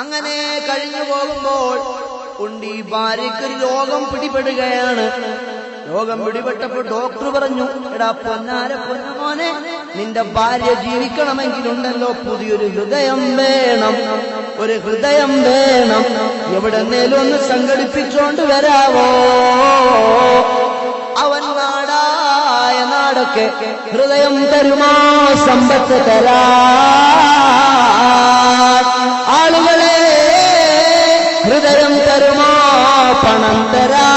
അങ്ങനെ കഴിഞ്ഞു പോകുമ്പോൾ ഉണ്ട് ഈ ഭാര്യയ്ക്കൊരു രോഗം പിടിപെടുകയാണ്. രോഗം പിടിപെട്ടപ്പോൾ ഡോക്ടർ പറഞ്ഞു, എടാ പൊന്നാര പൊന്നമോനെ, നിന്റെ ഭാര്യ ജീവിക്കണമെങ്കിലുണ്ടല്ലോ പുതിയൊരു ഹൃദയം വേണം, ഒരു ഹൃദയം വേണം. എവിടെന്നേലും ഒന്ന് സംഘടിപ്പിച്ചോണ്ട് വരാവോ? അവൻ നാടായ നാടൊക്കെ ഹൃദയം തരുമോ? സമ്പത്ത് തരാ ആളുകളെ ഹൃദയം തരുമോ? പണം തരാ.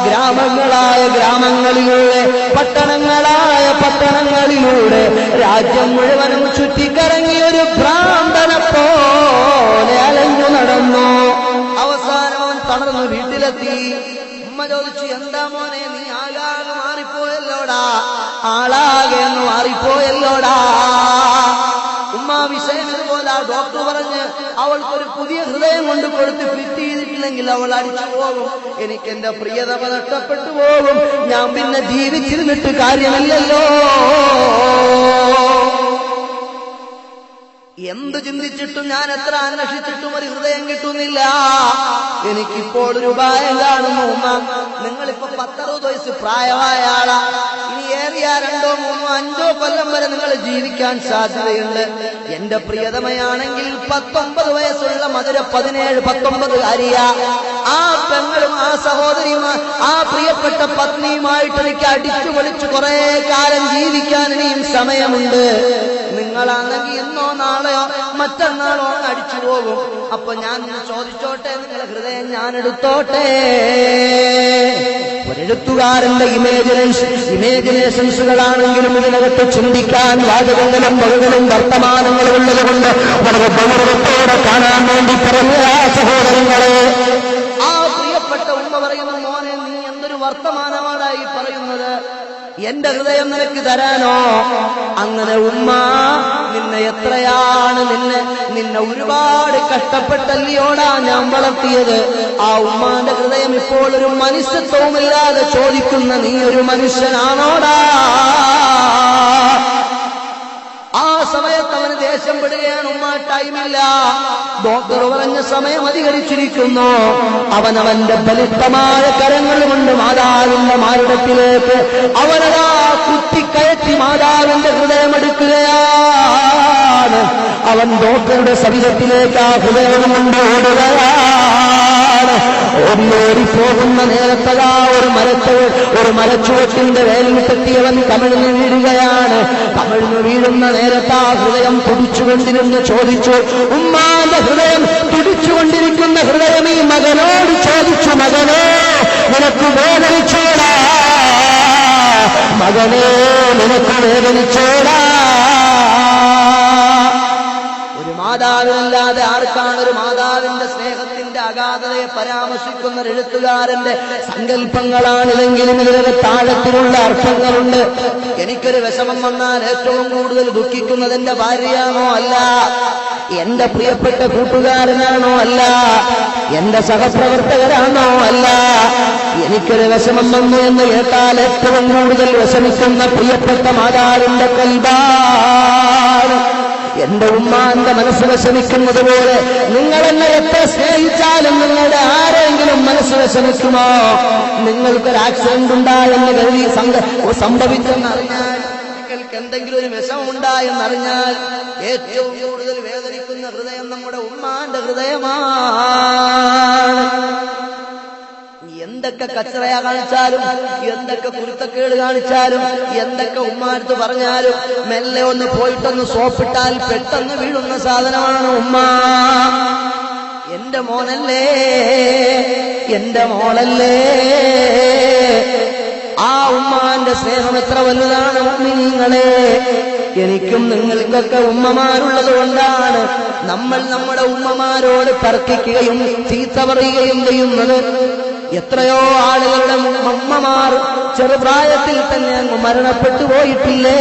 ഗ്രാമങ്ങളായ ഗ്രാമങ്ങളിലൂടെ, പട്ടണങ്ങളായ പട്ടണങ്ങളിലൂടെ രാജ്യം മുഴുവനും ചുറ്റിക്കറങ്ങിയൊരു ഭ്രാന്തനെ പോലെ അലഞ്ഞു നടന്നു. അവസാനം അവൻ തളർന്നു വീട്ടിലെത്തി. ഉമ്മ ചോദിച്ചു, എന്താ മോനെ നീ ആകാതെ മാറിപ്പോയല്ലോടാ, ആളാകെ എന്ന് മാറിപ്പോയല്ലോടാ. ഉമ്മ വിഷയം ഇതുപോലെ ഡോക്ടർ പറഞ്ഞ് അവൾക്കൊരു പുതിയ ഹൃദയം കൊണ്ട് കൊടുത്ത് ഫിറ്റ് ചെയ്തിട്ടില്ലെങ്കിൽ അവൾ അടിച്ചു പോകും, എനിക്ക് എന്റെ പ്രിയതമ നഷ്ടപ്പെട്ടു പോകും, ഞാൻ പിന്നെ ജീവിച്ചിരുന്നിട്ട് കാര്യമില്ലല്ലോ. എന്ത് ചിന്തിച്ചിട്ടും ഞാൻ എത്ര അന്വേഷിച്ചിട്ടും ഒരു ഹൃദയം കിട്ടുന്നില്ല. എനിക്കിപ്പോൾ ഒരു ഉപായം കാണുന്നു. ഉമ്മ, നിങ്ങളിപ്പോ 10-60 വയസ്സ് പ്രായമായ ആളാ. ഇനി ഏറിയ 2, 3, 5 കൊല്ലം വരെ നിങ്ങൾ ജീവിക്കാൻ സാധ്യതയുണ്ട്. എന്റെ പ്രിയതമയാണെങ്കിൽ 19 വയസ്സുള്ള മധുര 17-19 കാരിയ. ആ പെങ്ങളും ആ സഹോദരിയും ആ പ്രിയപ്പെട്ട പത്നിയുമായിട്ട് എനിക്ക് അടിച്ചു പൊളിച്ചു കുറെ കാലം ജീവിക്കാൻ ഇനിയും സമയമുണ്ട്. നിങ്ങളാണെങ്കിൽ എന്നോ നാളെയോ മറ്റന്നാളോ അടിച്ചു പോകും. അപ്പൊ ഞാൻ ചോദിച്ചോട്ടെ, നിങ്ങളുടെ ഹൃദയം ഞാൻ എടുത്തോട്ടെ? ഒരെഴുത്തുകാരന്റെ ഇമേജിനേഷൻസുകളാണെങ്കിലും ഇതിനകത്ത് ചിന്തിക്കാൻ വാചകങ്ങളും വകകളും വർത്തമാനങ്ങളും ഉള്ളതുകൊണ്ട് വളരെ ഗൗരവത്തോടെ കാണാൻ വേണ്ടി പറഞ്ഞ സഹോദരങ്ങളെ, ആ പ്രിയപ്പെട്ട ഉമ്മ പറയുന്നു, മോനെ നീ എന്തൊരു വർത്തമാനമാണായി പറയുന്നത്? എന്റെ ഹൃദയം നിനക്ക് തരാനോ? അങ്ങനെ ഉമ്മ നിന്നെ എത്രയാണ് നിന്നെ ഒരുപാട് കഷ്ടപ്പെട്ടല്ലിയോടാ ഞാൻ വളർത്തിയത്. ആ ഉമ്മാന്റെ ഹൃദയം ഇപ്പോൾ ഒരു മനുഷ്യത്വവുമില്ലാതെ ചോദിക്കുന്ന നീ ഒരു മനുഷ്യനാണോടാ? ആ സമയത്ത് അവന് ദേഷ്യം പെടുകയാണ്. ഉമ്മ ടൈമില്ല, ഡോക്ടർ പറഞ്ഞ സമയം അധികരിച്ചിരിക്കുന്നു. അവനവന്റെ ബലിഷ്ഠമായ കരങ്ങൾ കൊണ്ട് മാതാവിന്റെ മാറിടത്തിലേക്ക് അവനതാ കുത്തിക്കയറ്റി മാതാവിന്റെ ഹൃദയമെടുക്കുകയാണ്. അവൻ ഡോക്ടറുടെ ശരീരത്തിലേക്ക് ആ ഹൃദയം കൊണ്ട് ഓടുകയാണ്. ഓടിപ്പോകുന്ന നേരത്തതാ ഒരു മരച്ചുവട്ടിന്റെ വേലിൽ തെറ്റിയവൻ കമിഴ്ന്നു വീഴുകയാണ്. കമിഴ്ന്നു വീഴുന്ന നേരത്ത് ആ ഹൃദയം തുടിച്ചുകൊണ്ടിരുന്ന് ചോദിച്ചു, ഉമ്മാന്റെ ഹൃദയം തുടിച്ചുകൊണ്ടിരിക്കുന്ന ഹൃദയം ഈ മകനോട് ചോദിച്ചു, മകനെ നിനക്ക് വേദനിച്ചോടാ? മകനെ നിനക്ക് വേദനിച്ചോടാ? ഒരു മാതാവിനല്ലാതെ ആർക്കാണ് ഒരു മാതാവിന്റെ സ്നേഹത്തിന്റെ അഗാധതയെ പരാമർശിക്കുന്ന ഒരു എഴുത്തുകാരന്റെ സങ്കല്പങ്ങളാണിതെങ്കിലും ഇതിലൊരു താഴത്തിലുള്ള അർത്ഥങ്ങളുണ്ട്. എനിക്കൊരു വിഷമം വന്നാൽ ഏറ്റവും കൂടുതൽ ദുഃഖിക്കുന്നത് എന്റെ ഭാര്യയാണോ? അല്ല. എന്റെ പ്രിയപ്പെട്ട കൂട്ടുകാരനാണോ? അല്ല. എന്റെ സഹപ്രവർത്തകരാണോ? അല്ല. എനിക്കൊരു വിഷമം വന്നു എന്ന് കേട്ടാൽ ഏറ്റവും കൂടുതൽ വിഷമിക്കുന്ന പ്രിയപ്പെട്ട മാതാവിന്റെ കൽബാണ്. എന്റെ ഉമ്മാന്റെ മനസ്സ് വിഷമിക്കുന്നത് പോലെ നിങ്ങളെന്നെ എത്ര സ്നേഹിച്ചാലും നിങ്ങളുടെ ആരെങ്കിലും മനസ്സ് വിഷമിക്കുമോ? നിങ്ങൾക്കൊരു ആക്സിഡന്റ് ഉണ്ടായെന്ന് കരുതി സംഭവിച്ചെന്നറിഞ്ഞാൽ, നിങ്ങൾക്ക് എന്തെങ്കിലും ഒരു വിഷമം ഉണ്ടായെന്നറിഞ്ഞാൽ ഏറ്റവും കൂടുതൽ വേദനിക്കുന്ന ഹൃദയം നമ്മുടെ ഉമ്മാന്റെ ഹൃദയമാണ്. എന്തൊക്കെ കച്ചറയാ കാണിച്ചാലും, എന്തൊക്കെ കുരുത്തക്കേട് കാണിച്ചാലും, എന്തൊക്കെ ഉമ്മാടുത്ത് പറഞ്ഞാലും മെല്ലെ ഒന്ന് പോയിട്ടൊന്ന് സോപ്പിട്ടാൽ പെട്ടെന്ന് വീഴുന്ന സാധനമാണ് ഉമ്മ. എന്റെ മോനല്ലേ, എന്റെ മോളല്ലേ, ആ ഉമ്മാന്റെ സ്നേഹം എത്ര വലുതാണ് മുഅ്മിനീങ്ങളെ. എനിക്കും നിങ്ങൾക്കൊക്കെ ഉമ്മമാരുള്ളത് കൊണ്ടാണ് നമ്മൾ നമ്മുടെ ഉമ്മമാരോട് തർക്കിക്കുകയും ചീത്ത പറയുകയും ചെയ്യുന്നത്. എത്രയോ ആളുകളുടെ ഉമ്മമാർ ചെറുപ്രായത്തിൽ തന്നെ അങ്ങ് മരണപ്പെട്ടു പോയിട്ടില്ലേ?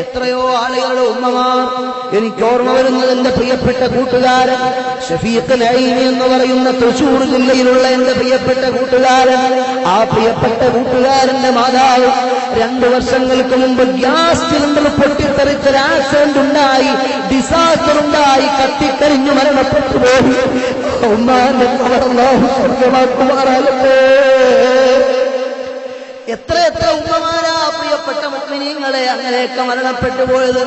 എത്രയോ ആളുകളുടെ ഉമ്മമാർ. എനിക്ക് ഓർമ്മ വരുന്നത് എന്റെ പ്രിയപ്പെട്ട കൂട്ടുകാരൻ ഷഫീഖ് നഈമി എന്ന് പറയുന്ന തൃശൂർ ജില്ലയിലുള്ള എന്റെ പ്രിയപ്പെട്ട കൂട്ടുകാരൻ. ആ പ്രിയപ്പെട്ട കൂട്ടുകാരന്റെ മാതാവ് 2 വർഷങ്ങൾക്ക് മുമ്പ് ഗ്യാസ് സിലിണ്ടർ പൊട്ടിത്തെറിച്ചൊരു ആക്സിഡന്റ് ഉണ്ടായി, ഡിസാസ്റ്റർ ഉണ്ടായി, കത്തിക്കരിഞ്ഞു മരണപ്പെട്ടു പോയി. ഉമ്മാന്റെ സ്വർഗ്ഗമാക്കുമാറാകട്ടെ. എത്ര ഉമ്മമാരാ മുഅ്മിനീങ്ങളെ അങ്ങനെയൊക്കെ മരണപ്പെട്ടു പോയത്.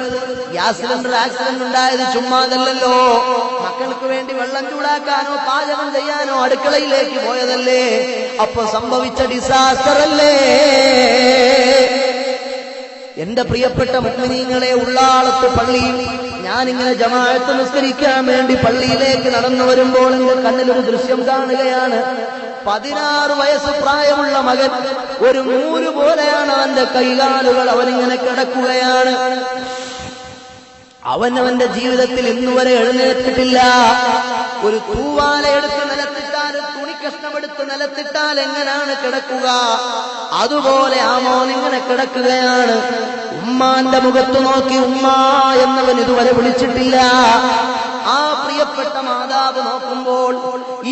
ഗ്യാസ് സിലിണ്ടർ ആക്സിഡന്റ് ഉണ്ടായത് ചുമ്മാതല്ലല്ലോ. മക്കൾക്ക് വേണ്ടി വെള്ളം ചൂടാക്കാനോ പാചകം ചെയ്യാനോ അടുക്കളയിലേക്ക് പോയതല്ലേ. അപ്പൊ സംഭവിച്ച ഡിസാസ്റ്റർ അല്ലേ. എന്റെ പ്രിയപ്പെട്ട മുഅ്മിനീങ്ങളെ, ഉള്ളാളത്ത് പള്ളിയിൽ ഞാനിങ്ങനെ ജമാഅത്ത് നിസ്കരിക്കാൻ വേണ്ടി പള്ളിയിലേക്ക് നടന്നു വരുമ്പോൾ എന്റെ കണ്ണിലൊരു ദൃശ്യം കാണുകയാണ്. 16 വയസ്സ് പ്രായമുള്ള മകൻ, ഒരു നൂല് പോലെയാണ് അവന്റെ കൈകാലുകൾ. അവനിങ്ങനെ കിടക്കുകയാണ്. അവന്റെ ജീവിതത്തിൽ ഇന്നുവരെ എഴുന്നേറ്റിട്ടില്ല. ഒരു തൂവാല എടുത്ത് നിലത്തിട്ടാൽ, തുണിക്കഷ്ണമെടുത്ത് നിലത്തിട്ടാൽ എങ്ങനെയാണ് കിടക്കുക, അതുപോലെ ആ മോൻ ഇങ്ങനെ കിടക്കുകയാണ്. ഉമ്മാന്റെ മുഖത്ത് നോക്കി ഉമ്മ എന്നവൻ ഇതുവരെ വിളിച്ചിട്ടില്ല. ആ പ്രിയപ്പെട്ട മാതാവ് നോക്കുമ്പോൾ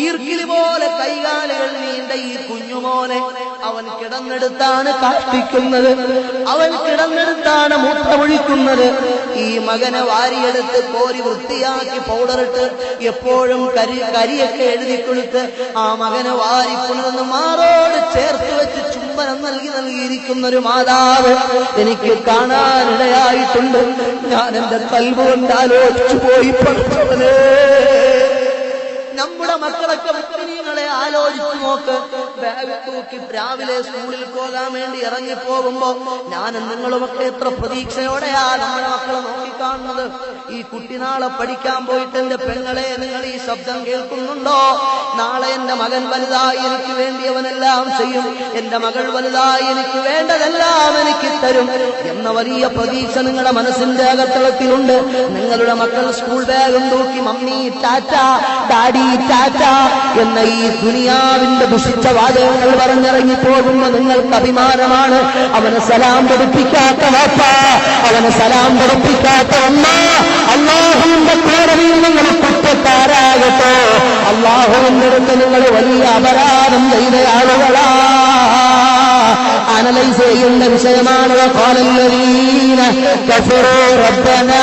ഈർക്കിലി പോലെ കൈകാലുകൾ നീണ്ട ഈ കുഞ്ഞുമോനെ അവൻ കിടന്നെടുത്താണ് കാഷ്ടിക്കുന്നത്, അവൻ കിടന്നെടുത്താണ് മൂത്രമൊഴിക്കുന്നത്. ഈ മകനെ വാരിയെടുത്ത് കോരി വൃത്തിയാക്കി പൗഡറിട്ട് എപ്പോഴും കരിയൊക്കെ എഴുതിക്കൊടുത്ത് ആ മകനെ വാരിക്കൊണ്ടുവന്ന് മാറോട് ചേർത്ത് വെച്ച് ചുംബനം നൽകിയിരിക്കുന്ന ഒരു മാതാവ് എനിക്ക് കാണാനിടയായിട്ടുണ്ട്. ഞാൻ എന്റെ കൽബ് കൊണ്ട് ആലോചിച്ചു പോയി. പഠിച്ചവനെ, നമ്മുടെ മക്കളൊക്കെ മുഅ്മിനീങ്ങളെ ആലോചിച്ചു നോക്ക്. ബാഗ് തൂക്കി രാവിലെ സ്കൂളിൽ പോകാൻ വേണ്ടി ഇറങ്ങിപ്പോകുമ്പോ ഞാനും നിങ്ങളുമൊക്കെ എത്ര പ്രതീക്ഷയോടെയാ നമ്മുടെ മക്കളെ നോക്കിക്കാണുന്നത്. ഈ കുട്ടി നാളെ പഠിക്കാൻ പോയിട്ട്, എന്റെ പെങ്ങളെ നിങ്ങൾ ഈ ശബ്ദം കേൾക്കുന്നുണ്ടോ? നാളെ എന്റെ മകൻ വലുതായി എനിക്ക് വേണ്ടിയവനെല്ലാം ചെയ്യും, എന്റെ മകൾ വലുതായി എനിക്ക് വേണ്ടതെല്ലാം എനിക്ക് തരും എന്ന വലിയ പ്രതീക്ഷ നിങ്ങളുടെ മനസ്സിന്റെ അകത്തളത്തിലുണ്ട്. നിങ്ങളുടെ മക്കൾ സ്കൂൾ ബാഗും തൂക്കി മമ്മി ടാറ്റ, ഡാഡി ടാറ്റ എന്ന ഈ ദുനിയാവിന്റെ ദുഷിച്ച വാചകങ്ങൾ പറഞ്ഞിറങ്ങി പോകുമ്പോ നിങ്ങൾക്ക് അഭിമാനമാണ്. അവന് സലാം പഠിപ്പിക്കാത്ത വാപ്പ, അവന് സലാം പഠിപ്പിക്കാത്ത അമ്മ, അല്ലാഹുവിന്റെ കോടതിയിൽ നിങ്ങൾ കുറ്റക്കാരാകട്ടോ. അല്ലാഹുവിന്റെ അടുത്ത് നിങ്ങൾ വലിയ അപരാധം ചെയ്ത ആളുകളാ. അനലൈസ് ചെയ്യുന്ന വിഷയമാണ്. ഖാലല്ലദീന കഫറൂ റബ്ബനാ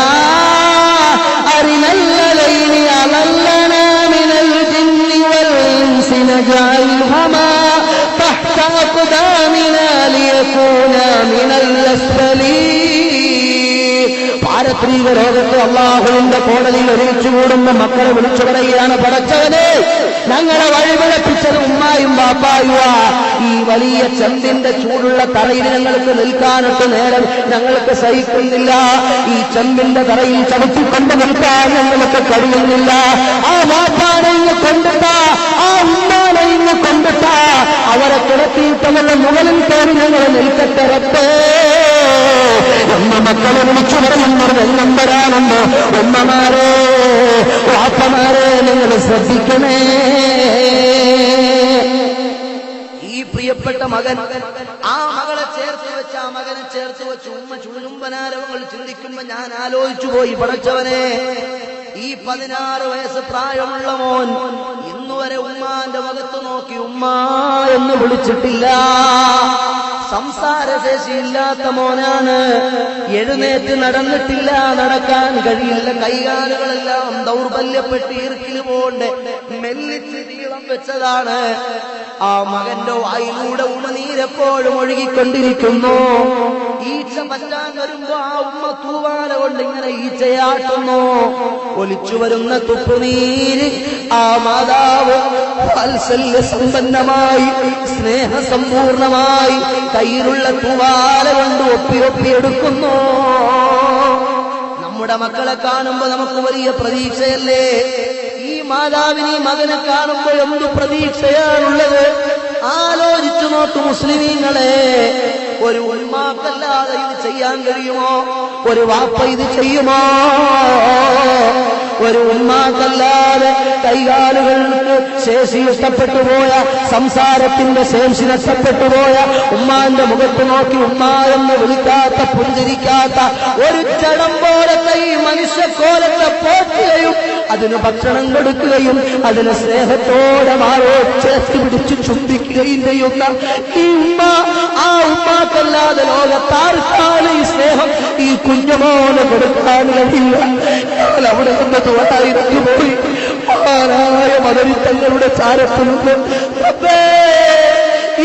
അരിനൽ ലൈലി അളല്ലനാ മിനൽ ജിന്നി വൽ ഇൻസി നജഅൽഹുമാ തഹ്ത അഖ്ദാമിനാ ലിയകൂനാ മിനൽ അസ്ഫലീൻ. പാരത്രിക ലോകത്ത് അല്ലാഹുവിന്റെ കോടതിയിൽ ഒരുമിച്ച് കൂടുന്ന മക്കളെ വിളിച്ചു പറയുകയാണ്, പടച്ചവനെ, ഞങ്ങളെ വഴിപിഴപ്പിച്ചത് ഉമ്മായും ബാപ്പായുവാ. ഈ വലിയ ചെമ്പിന്റെ ചൂടുള്ള തറയിൽ ഞങ്ങൾക്ക് നിൽക്കാനൊട്ട് നേരം ഞങ്ങൾക്ക് സഹിക്കുന്നില്ല. ഈ ചെമ്പിന്റെ തറയിൽ ചവിട്ടിക്കൊണ്ട് നിൽക്കാൻ ഞങ്ങൾക്ക് കഴിയുന്നില്ല. ആ ബാപ്പാനെ ഇങ്ങ് കൊണ്ടിട്ടാ, ആ ഉമ്മാനെ ഇങ്ങ് കൊണ്ടിട്ടാ, അവരെ കിടത്തിയിട്ടവരുടെ മുകളിൽ കയറി ഞങ്ങൾ നിൽക്കട്ടെ റബ്ബേ എന്ന മക്കളെ വിളിച്ചു പറയുന്നൊരു നമ്പരാണുണ്ട്. ഉമ്മമാരെ, വാപ്പമാരെ, നിങ്ങൾ ശ്രദ്ധിക്കണേ. ഈ പ്രിയപ്പെട്ട മകൻ, ആ മകളെ ചേർത്ത് വെച്ച്, ആ മകനെ ചേർത്ത് വെച്ച് ഉമ്മ ചുഴുമ്പനാരവങ്ങൾ ചിന്തിക്കുമ്പോ ഞാൻ ആലോചിച്ചു പോയി, പടച്ചവനെ, ഈ 16 വയസ്സ് പ്രായമുള്ള മോൻ ഇന്നുവരെ ഉമ്മാന്റെ മുഖത്ത് നോക്കി ഉമ്മ എന്ന് വിളിച്ചിട്ടില്ല. സംസാരശേഷിയില്ലാത്ത മോനാണ്. എഴുന്നേറ്റ് നടന്നിട്ടില്ല, നടക്കാൻ കഴിയില്ല. കൈകാലുകളെല്ലാം ദൗർബല്യപ്പെട്ട് ഈർക്കില് പോണ്ട് മെല്ലിച്ച് നീളം വെച്ചതാണ്. ആ മകന്റെ വായിലൂടെ ഉമനീരെപ്പോഴും ഒഴുകിക്കൊണ്ടിരിക്കുന്നു. ഈച്ച പറ്റാൻ വരുമ്പോ ആ ഉമ്മ തൂവാല കൊണ്ട് ഇങ്ങനെ ഈച്ചയാട്ടുന്നു. ഒലിച്ചു വരുന്ന തുപ്പുനീര് ആ മാതാവ് വാത്സല്യസമ്പന്നമായി, സ്നേഹസമ്പൂർണമായി കയ്യിലുള്ള തൂവാല കൊണ്ട് ഒപ്പിയെടുക്കുന്നു. നമ്മുടെ മക്കളെ കാണുമ്പോ നമുക്ക് വലിയ പ്രതീക്ഷയല്ലേ? ഈ മാതാവിന് ഈ മകനെ കാണുമ്പോ എന്തു പ്രതീക്ഷയാണുള്ളത്? ആലോചിച്ചു നോക്കൂ മുസ്ലിമീങ്ങളെ. ഒരു ഉമ്മാക്കല്ലാതെ ഇത് ചെയ്യാൻ കഴിയുമോ? ഒരു വാപ്പ ഇത് ചെയ്യുമോ? ഒരു ഉമ്മാക്കല്ലാതെ കൈകാലുകൾക്ക് ശേഷി നഷ്ടപ്പെട്ടു പോയ, സംസാരത്തിന്റെ ശേഷി നഷ്ടപ്പെട്ടു പോയ, ഉമ്മാന്റെ മുഖത്ത് നോക്കി ഉമ്മ എന്ന് വിളിക്കാത്ത, പുഞ്ചിരിക്കാത്ത ഒരു ചടം പോലത്തെ ഈ മനുഷ്യക്കോലത്തെ പോറ്റുകയും അതിന് ഭക്ഷണം കൊടുക്കുകയും അതിന് സ്നേഹത്തോടെ മാറോ ചേർത്ത് പിടിച്ച് ചുംബിക്കുകയും ചെയ്യുന്ന ഈ ഉമ്മ, ആ ഉമ്മാക്കല്ലാതെ ലോകത്താർക്കാണ് ഈ സ്നേഹം ഈ കുഞ്ഞുമോനെ കൊടുക്കാൻ കഴിയില്ല. ഞാൻ അവിടെ നിന്ന് തോട്ടായിരത്തി പോയി മഹാനായ മദരിത്തങ്ങളുടെ ചാരത്ത് നിന്ന്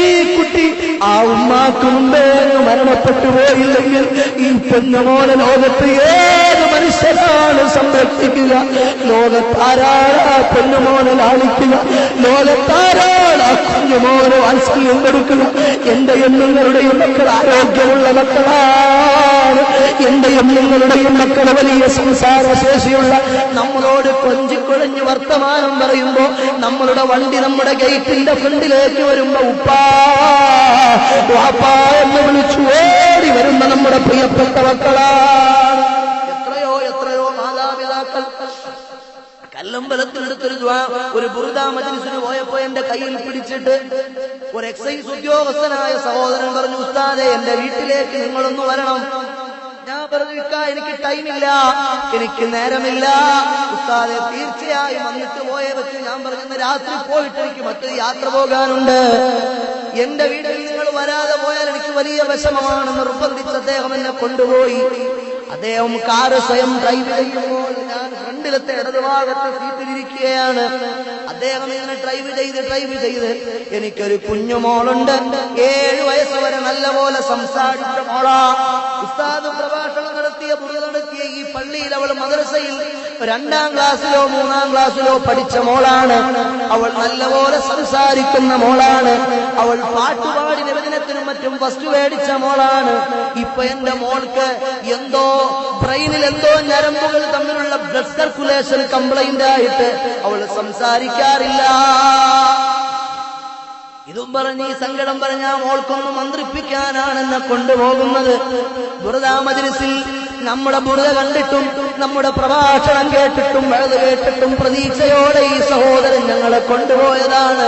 ഈ കുട്ടി ആ ഉമ്മാക്ക് മുമ്പേ മരണപ്പെട്ടു പോയില്ലെങ്കിൽ ഈ പൊന്നുമോനെ ലോകത്ത് ഏത് മനുഷ്യനാണ് സംരക്ഷിക്കുക? ലോകത്താരാണ് പൊന്നുമോനെ ലാളിക്കുക? ലോകത്താരാണ് ആ കുഞ്ഞുമോനെ വാത്സല്യം കൊടുക്കുക? എന്റെയും നിങ്ങളുടെയും മക്കൾ ആരോഗ്യമുള്ള മക്കളാണ്. എന്റെയും നിങ്ങളുടെയും മക്കൾ വലിയ സംസാരശേഷിയുള്ള, നമ്മളോട് കൊഞ്ചിക്കുഴഞ്ഞ് വർത്തമാനം പറയുമ്പോ നമ്മളുടെ വണ്ടി നമ്മുടെ ഗേറ്റിന്റെ ഫ്രണ്ടിലേക്ക് വരുമ്പോ ഉപ്പാ വാപ്പാ എന്ന് വിളിച്ചു ഓടി വരുന്ന നമ്മുടെ പ്രിയപ്പെട്ട മക്കളാണ്. എത്രയോ എത്രയോ മാതാപിതാക്കൾ കല്ലമ്പലത്തിനടുത്തൊരു ഒരു ബുർദാ മജ്‌ലിസിന് പോയപ്പോ എന്റെ കയ്യിൽ പിടിച്ചിട്ട് ഒരു എക്സൈസ് ഉദ്യോഗസ്ഥനായ സഹോദരൻ പറഞ്ഞു, ഉസ്താദേ എന്റെ വീട്ടിലേക്ക് നിങ്ങളൊന്ന് വരണം. ഞാൻ പറഞ്ഞു, എനിക്ക് ടൈമില്ല, എനിക്ക് നേരമില്ല ഉസ്താദെ, തീർച്ചയായും വന്നിട്ട് പോയേ പറ്റി. ഞാൻ പറഞ്ഞു, രാത്രി പോയിട്ട് എനിക്ക് മറ്റൊരു യാത്ര പോകാനുണ്ട്, എന്റെ വീട്ടിൽ നിങ്ങൾ വരാതെ പോയാൽ എനിക്ക് വലിയ വിഷമമാണ്. നിർബന്ധിച്ച് അദ്ദേഹം എന്നെ കൊണ്ടുപോയി. അദ്ദേഹം കാറ് സ്വയം ഡ്രൈവ് ചെയ്യുമ്പോൾ ഞാൻ ഫ്രണ്ടിലത്തെ ഇടതുഭാഗത്ത് സീറ്റിലിരിക്കുകയാണ്. അദ്ദേഹം ഇങ്ങനെ ഡ്രൈവ് ചെയ്ത് എനിക്കൊരു കുഞ്ഞുമോളുണ്ട്, 7 വയസ്സ് വരെ നല്ലപോലെ സംസാരിച്ച മോളാ. ഉസ്താദ് പ്രഭാഷണം നടത്തിയ ഈ പള്ളിയിൽ അവൾ മദ്രസയിൽ 2ാം ക്ലാസ്സിലോ 3ാം ക്ലാസ്സിലോ പഠിച്ച മോളാണ്. അവൾ നല്ലപോലെ സംസാരിക്കുന്ന മോളാണ്. അവൾ പാട്ടുപാടി നിവേദനത്തിനും മറ്റും ഫസ്റ്റ് മേടിച്ച മോളാണ്. ഇപ്പൊ എന്റെ മോൾക്ക് എന്തോ ബ്രെയിനിൽ എന്തോ ഞരമ്പുകൾ തമ്മിലുള്ള ബ്ലഡ് സർക്കുലേഷൻ കംപ്ലൈന്റ് ആയിട്ട് അവൾ സംസാരിക്കാറില്ല. ഇതും പറഞ്ഞ് ഈ സങ്കടം പറഞ്ഞ മോൾക്കൊന്ന് മന്ത്രിപ്പിക്കാനാണ് എന്നെ കൊണ്ടുപോകുന്നത്. ബുർദാ മജ്‌ലിസിൽ നമ്മുടെ ബുർദ കണ്ടിട്ടും നമ്മുടെ പ്രഭാഷണം കേട്ടിട്ടും വഴുത് കേട്ടിട്ടും പ്രതീക്ഷയോടെ ഈ സഹോദരൻ ഞങ്ങളെ കൊണ്ടുപോയതാണ്.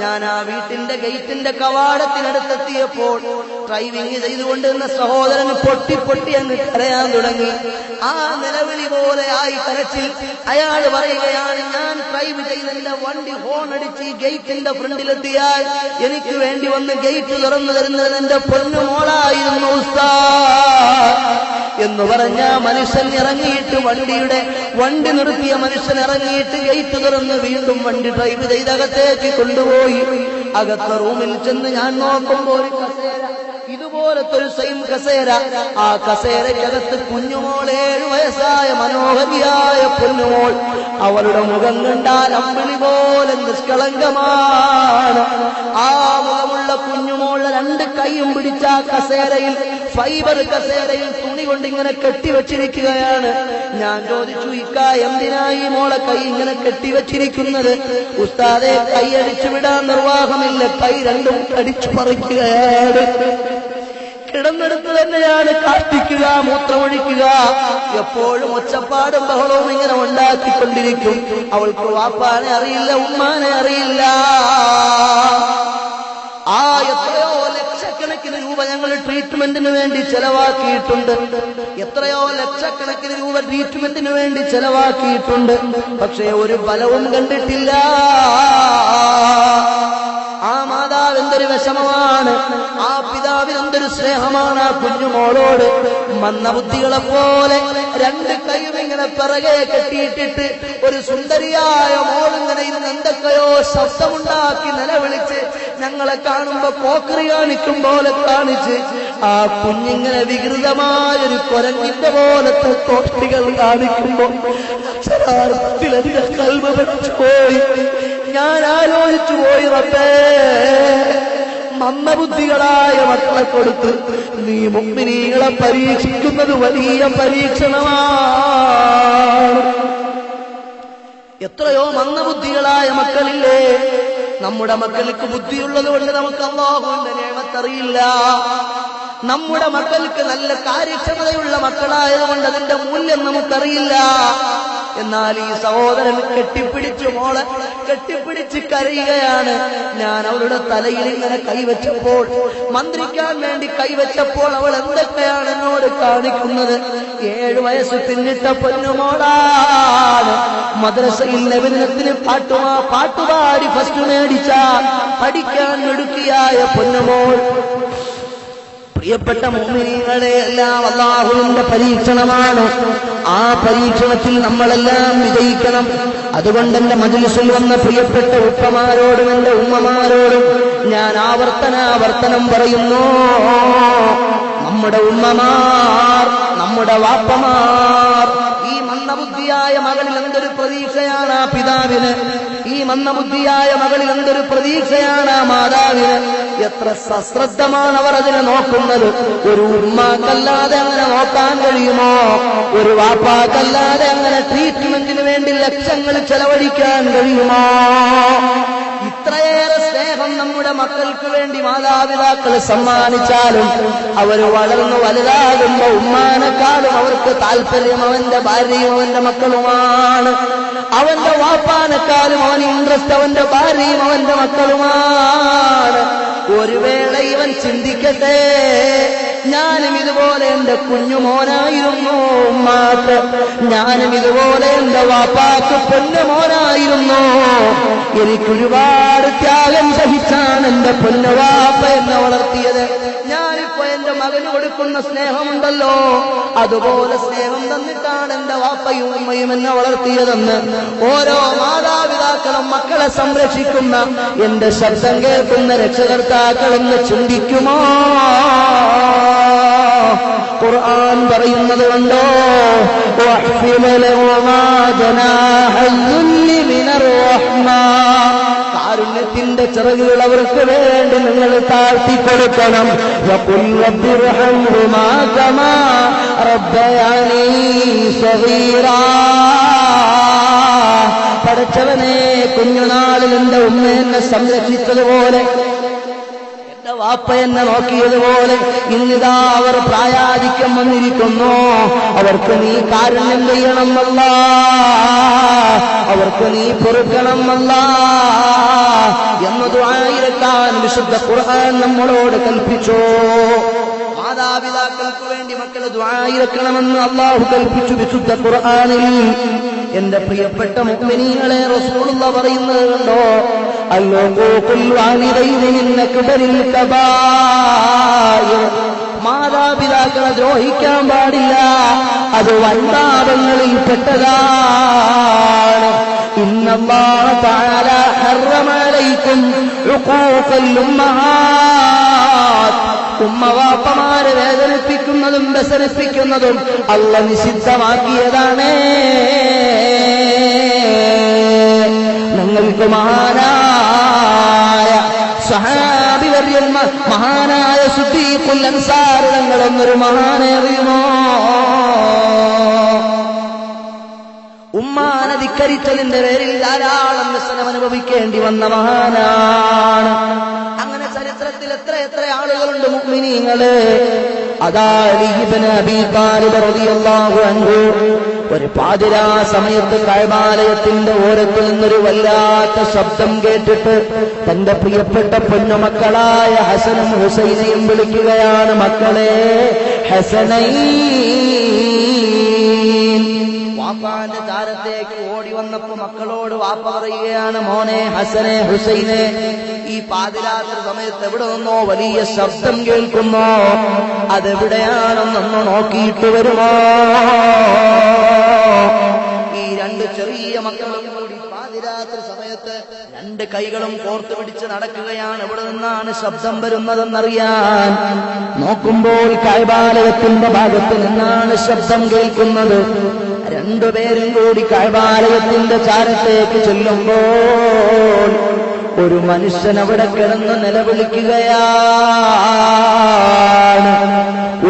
ഞാൻ ആ വീട്ടിന്റെ ഗേറ്റിന്റെ കവാടത്തിനടുത്തെത്തിയപ്പോൾ ഡ്രൈവിംഗ് ചെയ്തുകൊണ്ടിരുന്ന സഹോദരന് പൊട്ടി അങ്ങ് കരയാൻ തുടങ്ങി. ആ നിലവിളി പോലെ ആയി കരച്ചിൽ. അയാൾ പറയുകയാണ്, ഞാൻ ഡ്രൈവ് ചെയ്തതിന്റെ വണ്ടി ഹോൺ അടിച്ച് ഈ ഗേറ്റിന്റെ ഫ്രണ്ടിലെത്തിയാൽ എനിക്ക് വേണ്ടി വന്ന് ഗേറ്റ് തുറന്നു തരുന്നത് എന്റെ പൊന്നുമോളായിരുന്നു ഉസ്താദ് എന്ന് പറഞ്ഞ മനുഷ്യൻ ഇറങ്ങിയിട്ട് വണ്ടി നിർത്തിയ മനുഷ്യൻ ഇറങ്ങിയിട്ട് ഗേറ്റ് തുറന്ന് വീണ്ടും വണ്ടി ഡ്രൈവ് ചെയ്ത് അകത്തേക്ക് കൊണ്ടുപോയി. അകത്തെ റൂമിൽ ചെന്ന് ഞാൻ നോക്കുമ്പോൾ ഒരു കസേര, ഇതുപോലത്തെ ഒരു സെയിം കസേര, ആ കസേരയ്ക്കകത്ത് കുഞ്ഞുമോൾ 7 വയസ്സായ മനോഹരിയായ പൊന്നുമോൾ. അവളുടെ മുഖം കണ്ടാൽ അമ്പിളി പോലെ നിഷ്കളങ്കമാണ്. ആ മുഖമുള്ള കുഞ്ഞുമോളുടെ 2 കൈയും പിടിച്ച ആ കസേരയിൽ, ഫൈബർ കസേരയിൽ തുണി കൊണ്ട് ഇങ്ങനെ കെട്ടിവെച്ചിരിക്കുകയാണ്. ഞാൻ ചോദിച്ചു, എന്തിനായി മോളെ കൈ ഇങ്ങനെ കെട്ടിവെച്ചിരിക്കുന്നത്? ഉസ്താദെ, കൈ അടിച്ചു വിടാൻ നിർവാഹമില്ല, കൈ രണ്ടും അടിച്ചു പറിക്കുകയാണ്. കിടന്നെടുത്ത് തന്നെയാണ് കാഷ്ടിക്കുക, മൂത്രമൊഴിക്കുക. എപ്പോഴും ഒച്ചപ്പാടും ബഹളവും ഇങ്ങനെ ഉണ്ടാക്കിക്കൊണ്ടിരിക്കും. അവൾക്ക് വാപ്പാനെ അറിയില്ല, ഉമ്മാനെ അറിയില്ല. എത്രയോ ലക്ഷക്കണക്കിന് രൂപ ഞങ്ങൾ ട്രീറ്റ്മെന്റിന് വേണ്ടി ചെലവാക്കിയിട്ടുണ്ട്. എത്രയോ ലക്ഷക്കണക്കിന് രൂപ ട്രീറ്റ്മെന്റിന് വേണ്ടി ചെലവാക്കിയിട്ടുണ്ട്. പക്ഷേ ഒരു ഫലവും കണ്ടിട്ടില്ല. ആ മാതാവ് എന്തൊരു വിഷമമാണ്, ആ പിതാവിന് എന്തൊരു സ്നേഹമാണ് ആ കുഞ്ഞുമോളോട്. മന്ദബുദ്ധികളെ പോലെ 2 കൈയും ഇങ്ങനെ പിറകെ കെട്ടിയിട്ടിട്ട് ഒരു സുന്ദരിയായ മോളിങ്ങനെ ഇരുന്ന് എന്തൊക്കെയോ ശബ്ദമുണ്ടാക്കി നിലവിളിച്ച് ഞങ്ങളെ കാണുമ്പോ പോക്കറി കാണിക്കും പോലെ കാണിച്ച് ആ കുഞ്ഞിങ്ങനെ വികൃതമായൊരു കൊരങ്ങിന്റെ പോലത്തെ കോഷ്ടികൾ കാണിക്കുമ്പോ അക്ഷരാർത്ഥത്തിലധികം കൽബ് പഠിച്ചു പോയി. ഞാൻ ആലോചിച്ചു പോയി, റബ്ബേ, മന്ദബുദ്ധികളായ മക്കളെ കൊടുത്ത് നീ മുഅ്മിനീങ്ങളെ പരീക്ഷിക്കുന്നത് വലിയ പരീക്ഷണമാണ്. എത്രയോ മന്ദബുദ്ധികളായ മക്കളില്ലേ? നമ്മുടെ മക്കൾക്ക് ബുദ്ധിയുള്ളത് കൊണ്ട് നമുക്ക് അല്ലാഹുവിന്റെ നിഅമത്തറിയില്ല. നമ്മുടെ മക്കൾക്ക് നല്ല കാര്യക്ഷമതയുള്ള മക്കളായതുകൊണ്ട് അതിന്റെ മൂല്യം നമുക്കറിയില്ല. എന്നാൽ ഈ സഹോദരൻ മോളെ കെട്ടിപ്പിടിച്ച് കരയുകയാണ്. ഞാൻ അവളുടെ തലയിൽ ഇങ്ങനെ കൈവച്ചപ്പോൾ, മന്ത്രിക്കാൻ വേണ്ടി കൈവച്ചപ്പോൾ അവൾ എന്തൊക്കെയാണ് എന്നോട് കാണിക്കുന്നത്? 7 വയസ്സ് പിന്നിട്ട പൊന്നുമോളാണ്. മദ്രസയിൽ നബിദിനത്തിന് പാട്ടുപാടി ഫസ്റ്റ് മേടിച്ച പഠിക്കാൻ മിടുക്കിയായ പൊന്നുമോൾ. പ്രിയപ്പെട്ട മുഅ്മിനീങ്ങളെ, എല്ലാം അല്ലാഹുവിന്റെ പരീക്ഷണമാണ്. ആ പരീക്ഷണത്തിൽ നമ്മളെല്ലാം വിജയിക്കണം. അതുകൊണ്ട് എന്റെ മജ്‌ലിസിൽ വന്ന പ്രിയപ്പെട്ട ഉപ്പമാരോടും എന്റെ ഉമ്മമാരോടും ഞാൻ ആവർത്തനം പറയുന്നു, നമ്മുടെ ഉമ്മമാർ, നമ്മുടെ വാപ്പമാർ, ഈ മന്ദബുദ്ധിയായ മകളിൽ എന്തൊരു പ്രതീക്ഷയാണ് ആ പിതാവിന്, ഈ മന്ദബുദ്ധിയായ മകളിൽ എന്തൊരു പ്രതീക്ഷയാണ് ആ മാതാവിന്. എത്ര സശ്രദ്ധമാണ് അവർ അതിനെ നോക്കുന്നത്. ഒരു ഉമ്മാക്കല്ലാതെ അങ്ങനെ നോക്കാൻ കഴിയുമോ? ഒരു വാപ്പാക്കല്ലാതെ അങ്ങനെ ട്രീറ്റ്മെന്റിന് വേണ്ടി ലക്ഷങ്ങൾ ചെലവഴിക്കാൻ കഴിയുമോ? ഇത്രയേറെ സ്നേഹം നമ്മുടെ മക്കൾക്ക് വേണ്ടി മാതാപിതാക്കൾ സമ്മാനിച്ചാലും അവർ വളർന്നു വലുതാകുമ്പോ ഉമ്മാനെക്കാളും അവർക്ക് താല്പര്യം അവന്റെ ഭാര്യയും അവന്റെ മക്കളുമാണ്. അവന്റെ വാപ്പാനെക്കാളും അവന് ഇൻട്രസ്റ്റ് അവന്റെ ഭാര്യയും അവന്റെ മക്കളുമാണ്. ഒരു വേള ഇവൻ ചിന്തിക്കട്ടെ, ഞാനും ഇതുപോലെ എന്റെ കുഞ്ഞുമോനായിരുന്നു ഉമ്മാക്ക്, ഞാനും ഇതുപോലെ എന്റെ വാപ്പാക്ക് പൊന്നുമോനായിരുന്നു. എനിക്കൊരുപാട് ത്യാഗം സഹിച്ചാണ് എന്റെ പൊന്നുവാപ്പ എന്നെ വളർത്തിയത്. ഞാനിപ്പോ എന്റെ മകന് കൊടുക്കുന്ന സ്നേഹമുണ്ടല്ലോ, അതുപോലെ സ്നേഹം തന്നിട്ടാണ് എന്റെ വാപ്പയും ഉമ്മയും എന്നെ വളർത്തിയതെന്ന് ഓരോ മാതാപിതാക്കളും മക്കളെ സംരക്ഷിക്കുന്ന എന്റെ ശബ്ദം കേൾക്കുന്ന രക്ഷകർത്താക്കളെന്ന് ചിന്തിക്കുമോ? ഖുർആൻ പറയുന്നത് കണ്ടോ, കാരുണ്യത്തിന്റെ ചിറകുകൾ അവർക്ക് വേണ്ടി നിങ്ങൾ താഴ്ത്തിക്കൊടുക്കണം. പടച്ചവനെ, കുഞ്ഞുനാളിൽ എന്റെ ഉമ്മ എന്നെ സംരക്ഷിച്ചതുപോലെ, എന്റെ വാപ്പ എന്നെ നോക്കിയതുപോലെ ഇന്നിതാ അവർ പ്രായാധിക്യം വന്നിരിക്കുന്നു. അവർക്ക് നീ കാരുണ്യം ചെയ്യണം അല്ലാ, അവർക്ക് നീ പൊറുക്കണം അല്ലാ എന്ന് ദുആയിരക്കാൻ വിശുദ്ധ ഖുർആൻ നമ്മളോട് കൽപ്പിച്ചു. മാതാപിതാക്കൾക്ക് വേണ്ടി മക്കൾ ദുആയിരക്കണമെന്ന് അല്ലാഹു കൽപ്പിച്ചു വിശുദ്ധ ഖുർആനിൽ. എന്റെ പ്രിയപ്പെട്ട മുഅ്മിനീങ്ങളെ, റസൂലുള്ളാഹി പറയുന്നത് കണ്ടോ, മാതാപിതാക്കളെ ദ്രോഹിക്കാൻ പാടില്ല, അത് വൻപാപങ്ങളിൽ പെട്ടതാണ്. ഇന്നല്ലാഹ തആല ഹറമ അലൈക്കും ഉഖൂഖൽ ഉമ്മഹാത്ത്, ഉമ്മവാപ്പമാരെ വേദനിപ്പിക്കുന്നതും വ്യസനിപ്പിക്കുന്നതും അല്ലാഹു നിഷിദ്ധമാക്കിയതാണ്. നിങ്ങൾക്ക് മഹാനായ സഹാബി വര്യന്മാർ, മഹാനായ സിദ്ദീഖുൽ അൻസാർ തങ്ങളെന്നൊരു മഹാനെ അറിയുമോ? ഉമ്മാനെ ധിക്കരിച്ചതിന്റെ പേരിൽ ധാരാളം വ്യസനം അനുഭവിക്കേണ്ടി വന്ന മഹാനാണ്. അങ്ങനെ ചരിത്രത്തിൽ എത്ര ആളുകളുണ്ട് മുഅ്മിനീങ്ങളെ. അതാ അലി ഇബ്നു അബീ താലിബ് റളിയല്ലാഹു അൻഹു ഒരു പാതിരാ സമയത്ത് കഅബാലയത്തിന്റെ ഓരത്തിൽ നിന്നൊരു വല്ലാത്ത ശബ്ദം കേട്ടിട്ട് തന്റെ പ്രിയപ്പെട്ട പൊന്നുമക്കളായ ഹസനും ഹുസൈനെയും വിളിക്കുകയാണ്. മക്കളെ ഹസനൈൻ. വാപ്പാന്റെ ചാരത്തേക്ക് ഓടി വന്നപ്പോ മക്കളോട് വാപ്പ പറയുകയാണ്, മോനെ ഹസനെ ഹുസൈനെ, ഈ പാതിരാത്രി സമയത്ത് എവിടെ നിന്നോ വലിയ ശബ്ദം കേൾക്കുന്നോ, അതെവിടെയാണെന്നൊന്ന് നോക്കിയിട്ട് വരുമോ? ഈ രണ്ട് ചെറിയ മക്കളും കൂടി പാതിരാത്രി സമയത്ത് രണ്ട് കൈകളും കോർത്തു പിടിച്ച് നടക്കുകയാണ്. എവിടെ നിന്നാണ് ശബ്ദം വരുന്നതെന്നറിയാൻ നോക്കുമ്പോൾ കഅബാലയത്തിന്റെ ഭാഗത്ത് നിന്നാണ് ശബ്ദം കേൾക്കുന്നത്. രണ്ടുപേരും കൂടി കഅബാലയത്തിന്റെ ചാരത്തേക്ക് ചെല്ലുമ്പോൾ ഒരു മനുഷ്യൻ അവിടെ കിടന്ന് നിലവിളിക്കുകയാണ്.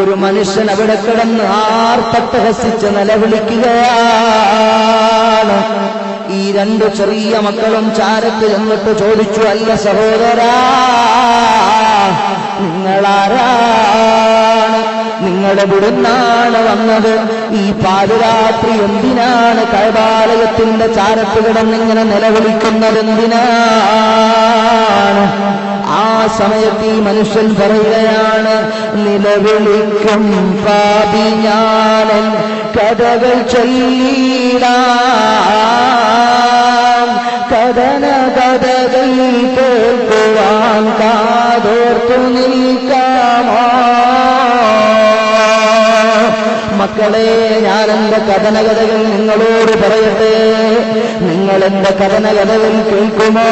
ഒരു മനുഷ്യൻ അവിടെ കിടന്ന് ആർത്തട്ടഹസിച്ച് നിലവിളിക്കുകയാണ്. ഈ രണ്ട് ചെറിയ മക്കളും ചാരത്ത് ചെന്നിട്ട് ചോദിച്ചു, അല്ല സഹോദരാ, നിങ്ങളാരാണ്? നിങ്ങളെവിടുന്നാണ് വന്നത്? ഈ പാതിരാത്രി എന്തിനാണ് കഅബാലയത്തിന്റെ ചാരത്ത് കിടന്നിങ്ങനെ നിലവിളിക്കുന്നത്? എന്തിനാണ്? ആ സമയത്ത് ഈ മനുഷ്യൻ പറയുകയാണ്, നിലവിളിക്കും പാപി ഞാനൻ കഥകൾ ചൊല്ലിടാം, കഥന കഥകൾ കേൾക്കുവാൻ കാതോർത്തു നിൽക്കാമോ? മക്കളെ, ഞാൻ എന്റെ കഥനകഥകൾ നിങ്ങളോട് പറയട്ടെ, നിങ്ങൾ എന്റെ കഥനകഥകൾ കേൾക്കുമോ?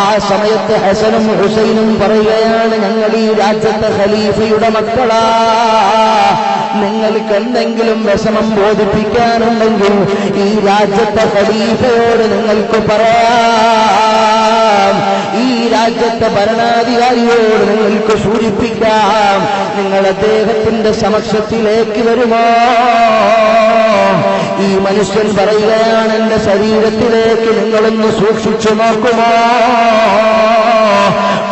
ആ സമയത്ത് ഹസനും ഹുസൈനും പറയുകയാണ്, ഞങ്ങൾ ഈ രാജ്യത്തെ ഖലീഫയുടെ മക്കളാ, നിങ്ങൾക്ക് എന്തെങ്കിലും വിഷമം ബോധിപ്പിക്കാനുണ്ടെങ്കിൽ ഈ രാജ്യത്തെ ഖലീഫയോട് നിങ്ങൾക്ക് പറയാം, ഈ രാജ്യത്തെ ഭരണാധികാരിയോട് നിങ്ങൾക്ക് സൂചിപ്പിക്കാം. നിങ്ങൾ അദ്ദേഹത്തിന്റെ സമക്ഷത്തിലേക്ക് വരുമോ? ഈ മനുഷ്യൻ പറയുകയാണ്, എന്റെ ശരീരത്തിലേക്ക് നിങ്ങളൊന്ന് സൂക്ഷിച്ചു നോക്കുമോ?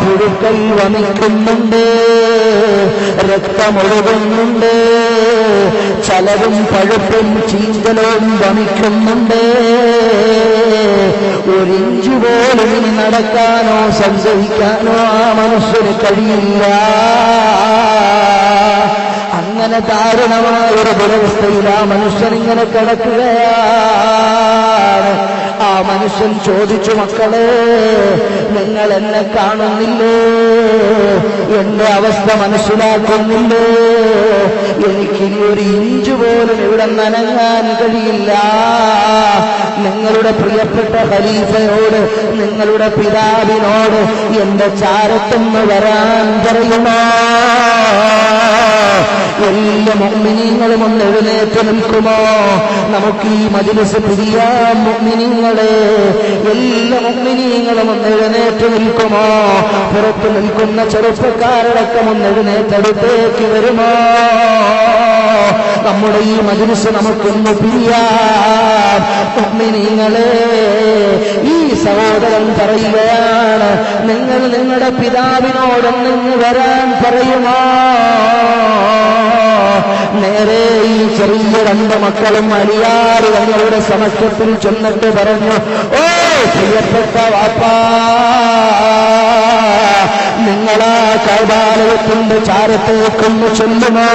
പുഴുക്കൾ വമിക്കുന്നുണ്ട്, രക്തമൊഴുകുന്നുണ്ട്, ചലവും പഴുപ്പും ചീന്തലും വമിക്കുന്നുണ്ട്. ഒരിഞ്ചു പോലും ഇനി നടക്കാനോ സഞ്ചരിക്കാനോ ആ മനുഷ്യന് കഴിയില്ല. അങ്ങനെ ദാരുണമായ ഒരു ദുരവസ്ഥയിൽ ആ മനുഷ്യൻ ഇങ്ങനെ കിടക്കുകയാണ്. ആ മനുഷ്യൻ ചോദിച്ചു, മക്കളെ, നിങ്ങൾ എന്നെ കാണുന്നില്ലേ? എന്റെ അവസ്ഥ മനസ്സിലാക്കുന്നില്ലേ? എനിക്കിനി ഒരു ഇഞ്ചു പോലും ഇവിടെ നനങ്ങാൻ കഴിയില്ല. നിങ്ങളുടെ പ്രിയപ്പെട്ട ഖലീഫയോട്, നിങ്ങളുടെ പിതാവിനോട് എന്റെ ചാരത്തൊന്ന് വരാൻ പറയുമോ? എല്ലാ മുഅ്മിനീങ്ങളും ഒന്ന് എഴുന്നേറ്റ് നിൽക്കുമോ? നമുക്ക് ഈ മജ്‌ലിസ് പിരിയാം മുഅ്മിനീങ്ങളെ. എല്ലാ മുഅ്മിനീങ്ങളും ഒന്ന് എഴുന്നേറ്റ് നിൽക്കുമോ? പുറത്തു നിൽക്കുന്ന ചെറുപ്പക്കാരടക്കം ഒന്ന് എഴുന്നേറ്റടുത്തേക്ക് വരുമോ? നമ്മുടെ ഈ മജ്‌ലിസ് നമുക്കൊന്ന് പിരിയാം മുഅ്മിനീങ്ങളെ. ഈ സഹോദരൻ പറയുകയാണ്, നിങ്ങൾ നിങ്ങളുടെ പിതാവിനോടൊന്നിങ്ങ് വരാൻ പറയുമോ? നേരെ ഈ ചെറിയ രണ്ട് മക്കളും അലിയാറ് തങ്ങളുടെ സമക്ഷത്തിൽ ചെന്നിട്ട് പറഞ്ഞു, ഓ പ്രിയപ്പെട്ട വാപ്പാ, നിങ്ങളാ കഅബാലയത്തിന്റെ ചാരത്തേക്കൊന്ന് ചെല്ലുമോ?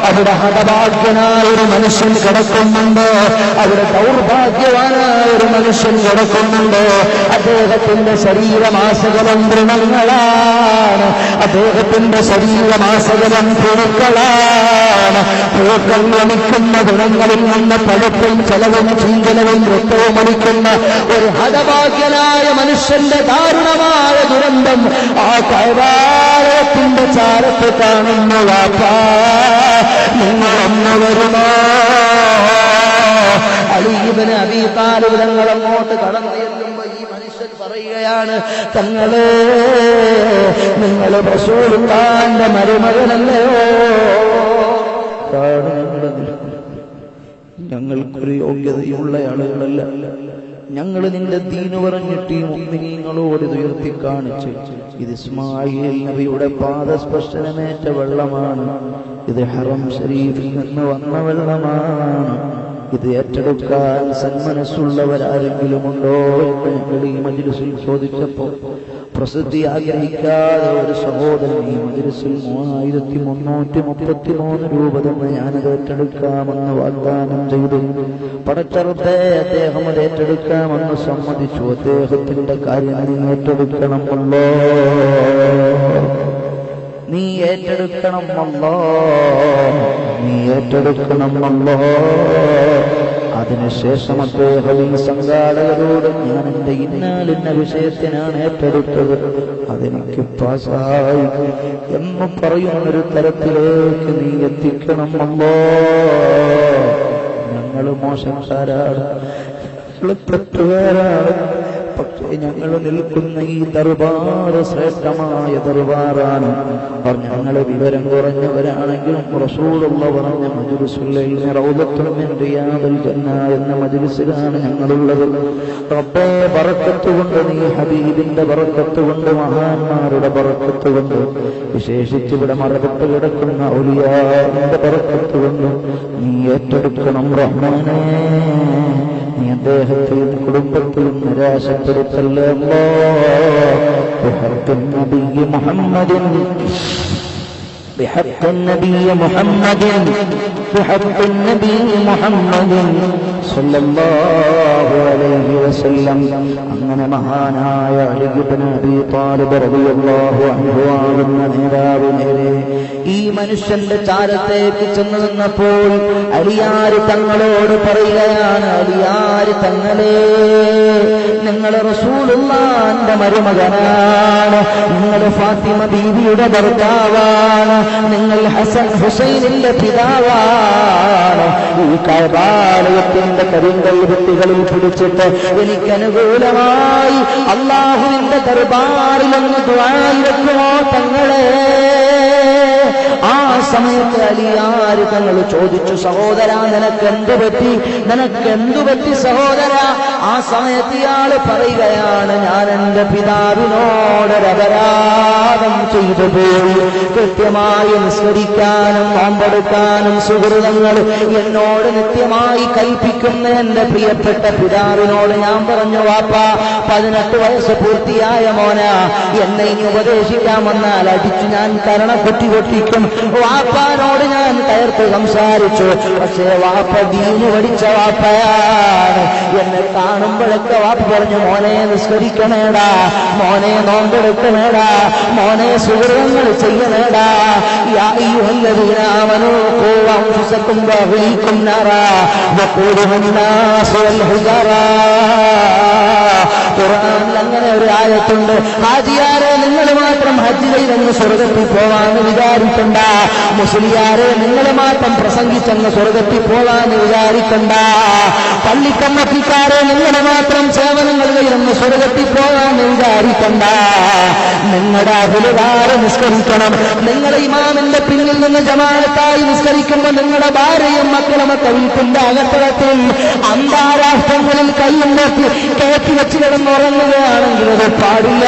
അവിടെ ഹതഭാഗ്യനായ ഒരു മനുഷ്യൻ കിടക്കുന്നുണ്ട്, അവിടെ ദൗർഭാഗ്യവാനായ ഒരു മനുഷ്യൻ കിടക്കുന്നുണ്ട്. അദ്ദേഹത്തിന്റെ ശരീരമാസകലം തൃണങ്ങളാണ്, അദ്ദേഹത്തിന്റെ ശരീരമാസകലം പുഴുക്കളാണ്. പുഴുക്കൾ ഒലിക്കുന്ന ഗുണങ്ങളിൽ നിന്ന് പഴുപ്പും ചെലവും ചീങ്കലവും രക്തവും ഒലിക്കുന്ന ഒരു ഹതഭാഗ്യനായ മനുഷ്യന്റെ ദാരുണമായ ദുരന്തം ആ കഅബാലയത്തിന്റെ ചാരത്ത് കാണുന്നു. വാപ്പാ, നിങ്ങളൊന്ന് വരുമോ? അലി ഇബ്നു അബീ താലിബ് തങ്ങൾ അങ്ങോട്ട് കടന്നു ചെല്ലുമ്പോൾ ഈ മനുഷ്യൻ പറയുകയാണ്, തങ്ങളെ, നിങ്ങൾ റസൂലുള്ളാഹിന്റെ മരുമകനല്ലയോ? ഞങ്ങൾക്കൊരു യോഗ്യതയുള്ള ആളുകളല്ല. ഞങ്ങൾ നിന്റെ ദീന് പറഞ്ഞിട്ട് ഈ മുഅ്മിനീങ്ങളോട് ഉയർത്തി കാണിച്ചു. ഇത് ഇസ്മായിൽ നബിയുടെ പാദസ്പർശനമേറ്റ വെള്ളമാണ്, ഇത് ഹറം ശരീഫിൽ നിന്ന് വന്ന വെള്ളമാണ്. ഇത് ഏറ്റെടുക്കാൻ സന്മനസ്സുള്ളവരാരെങ്കിലുമുണ്ടോ എന്ന് ഞങ്ങൾ ഈ മജ്‌ലിസിൽ ചോദിച്ചപ്പോൾ പ്രസിദ്ധി ആഗ്രഹിക്കാതെ ഒരു സഹോദരൻ ഈ മജ്‌ലിസിൽ 3333 രൂപ തന്നെ ഞാനത് ഏറ്റെടുക്കാമെന്ന് വാഗ്ദാനം ചെയ്തു. പടച്ചറത്തെ, അദ്ദേഹം അത് ഏറ്റെടുക്കാമെന്ന് സമ്മതിച്ചു. അദ്ദേഹത്തിന്റെ കാര്യം നീ ഏറ്റെടുക്കണമല്ലോ, നീ ഏറ്റെടുക്കണമല്ലോ, നീ ഏറ്റെടുക്കണമല്ലോ. അതിനുശേഷം അദ്ദേഹം ഈ സംഘാടകരോട്, ഞാൻ എന്റെ ഇന്നാലിന്ന വിഷയത്തിനാണ് ഏറ്റെടുത്തത്, അതെനിക്ക് പാസായി എന്ന് പറയുന്നൊരു തരത്തിലേക്ക് നീ എത്തിക്കണമല്ലോ. ഞങ്ങൾ മോശക്കാരാണ്, തെറ്റുകാരാണ്, പക്ഷേ ഞങ്ങൾ നിൽക്കുന്ന ഈ ദർബാർ ശ്രേഷ്ഠമായ ദർബാറാണ്. ഞങ്ങൾ വിവരം കുറഞ്ഞവരാണെങ്കിലും റസൂലുള്ള പറഞ്ഞ മജ്‌ലിസുൽ ഇൽമി റൗദത്തുൽ മിൻ റിയാദിൽ ജന്ന എന്ന മജ്‌ലിസിലാണ് ഞങ്ങളുള്ളത്. റബ്ബേ, ബറക്കത്ത് കൊണ്ട്, നീ ഹബീബിന്റെ ബറക്കത്ത് കൊണ്ട്, മഹാന്മാരുടെ ബറക്കത്ത് കൊണ്ട്, വിശേഷിച്ച് ഇവിടെ മറപ്പെട്ട് കിടക്കുന്ന ഔലിയാന്റെ ബറക്കത്ത് കൊണ്ട് നീ ഏറ്റെടുക്കണം റഹ്മാനേ. നീ അദ്ദേഹത്തെയും കുടുംബത്തെയും നിരാശപ്പെടുത്തല്ലേ بحق النبي محمد بحق النبي محمد بحق النبي محمد صلى الله عليه വസല്ലം. അങ്ങനെ മഹാനായ അലി ഇബ്നു അബീ ത്വാലിബ് റളിയല്ലാഹു അൻഹു ആകുന്ന നേതാവിനെ ഈ മനുഷ്യന്റെ ചാരത്തേക്ക് ചെന്നു നിന്നപ്പോൾ അലിയാര് തങ്ങളോട് പറയുകയാണ്, അലിയാര് തങ്ങളെ, നിങ്ങൾ റസൂലുള്ളാഹിന്റെ മരുമകനാണ്, നിങ്ങൾ ഫാത്തിമ ബീവിയുടെ ഭർത്താവാണ്, നിങ്ങൾ ഹസൻ ഹുസൈനിന്റെ പിതാവാണ്. ഈ കഅബാലയത്തിന്റെ കരിങ്കൽ ഭിത്തികളിൽ പിടിച്ചിട്ട് എനിക്ക് അനുകൂലമായി അല്ലാഹുവിന്റെ ദർബാറിലൊന്ന് ദുആ ഇറക്കുമോ തങ്ങളെ? ആ സമയത്ത് അലിയാര് തങ്ങൾ ചോദിച്ചു, സഹോദര നിനക്കെന്തു പറ്റി, നിനക്കെന്തു പറ്റി സഹോദര? ആ സമയത്ത് ഇയാള് പറയുകയാണ്, ഞാൻ എന്റെ പിതാവിനോടൊരപരാധം ചെയ്തു പോയി. കൃത്യമായി നിസ്കരിക്കാനും നോമ്പെടുക്കാനും സുഹൃതങ്ങൾ എന്നോട് നിത്യമായി കൽപ്പിക്കുന്ന എന്റെ പ്രിയപ്പെട്ട പിതാവിനോട് ഞാൻ പറഞ്ഞു, വാപ്പാ 18 വയസ്സ് പൂർത്തിയായ മോന, എന്നെ ഇനി ഉപദേശിക്കാൻ വന്നാൽ അടിച്ചു ഞാൻ കരണക്കൊട്ടി കൊട്ടിക്കും. വാപ്പാനോട് ഞാൻ കയർത്ത് സംസാരിച്ചു. പക്ഷേ വാപ്പ ദീന് പഠിച്ച വാപ്പയാണ്. എന്നെ കാണുമ്പോഴൊക്കെ വാപ്പ പറഞ്ഞു, മോനെ നിസ്കരിക്കണേടാ, മോനെ നോമ്പെടുക്കണേടാ, മോനെ സുഹൃതങ്ങൾ ചെയ്യണേടാ. യാ അയ്യുഹല്ലദീന ആമനൂ ഖൂ അൻഫുസകും വഅഹ്ലീകും നാറാ വഖൂദുഹാ അന്നാസു വൽ ഹിജാറാ. ഖുർആനിൽ അങ്ങനെ ഒരു ആയത്തുണ്ട്, ഹാജിയാരെ നിങ്ങൾ മാത്രം ഹജ്ജ് ചെയ്തെന്ന് സ്വർഗത്തിൽ പോവാന്ന് വിചാരിക്കണ്ട, മുസ്ലിയാരെ നിങ്ങൾ മാത്രം പ്രസംഗിച്ചെന്ന് സ്വർഗത്തിൽ പോവാന്ന് വിചാരിക്കണ്ട, പള്ളിക്കമ്മത്തിക്കാരെ നിങ്ങൾ മാത്രം സേവനങ്ങൾ ചെയ്തെന്ന് സ്വർഗത്തിൽ പോവാന്ന് വിചാരിക്കണ്ട. നിങ്ങളുടെ അഹ്ലുകാരെ നിസ്കരിക്കണം. നിങ്ങളുടെ ഇമാമിന്റെ പിന്നിൽ നിന്ന് ജമാഅത്തായി നിസ്കരിക്കുമ്പോൾ നിങ്ങളുടെ ഭാര്യയും മക്കളുമൊക്കെ വീട്ടിന്റെ അകത്തളത്തിൽ അന്താരാഷ്ട്രങ്ങളിൽ കയ്യും കയറ്റി വെച്ച് കിടന്നുറങ്ങുകയാണെങ്കിൽ അത് പാടില്ല.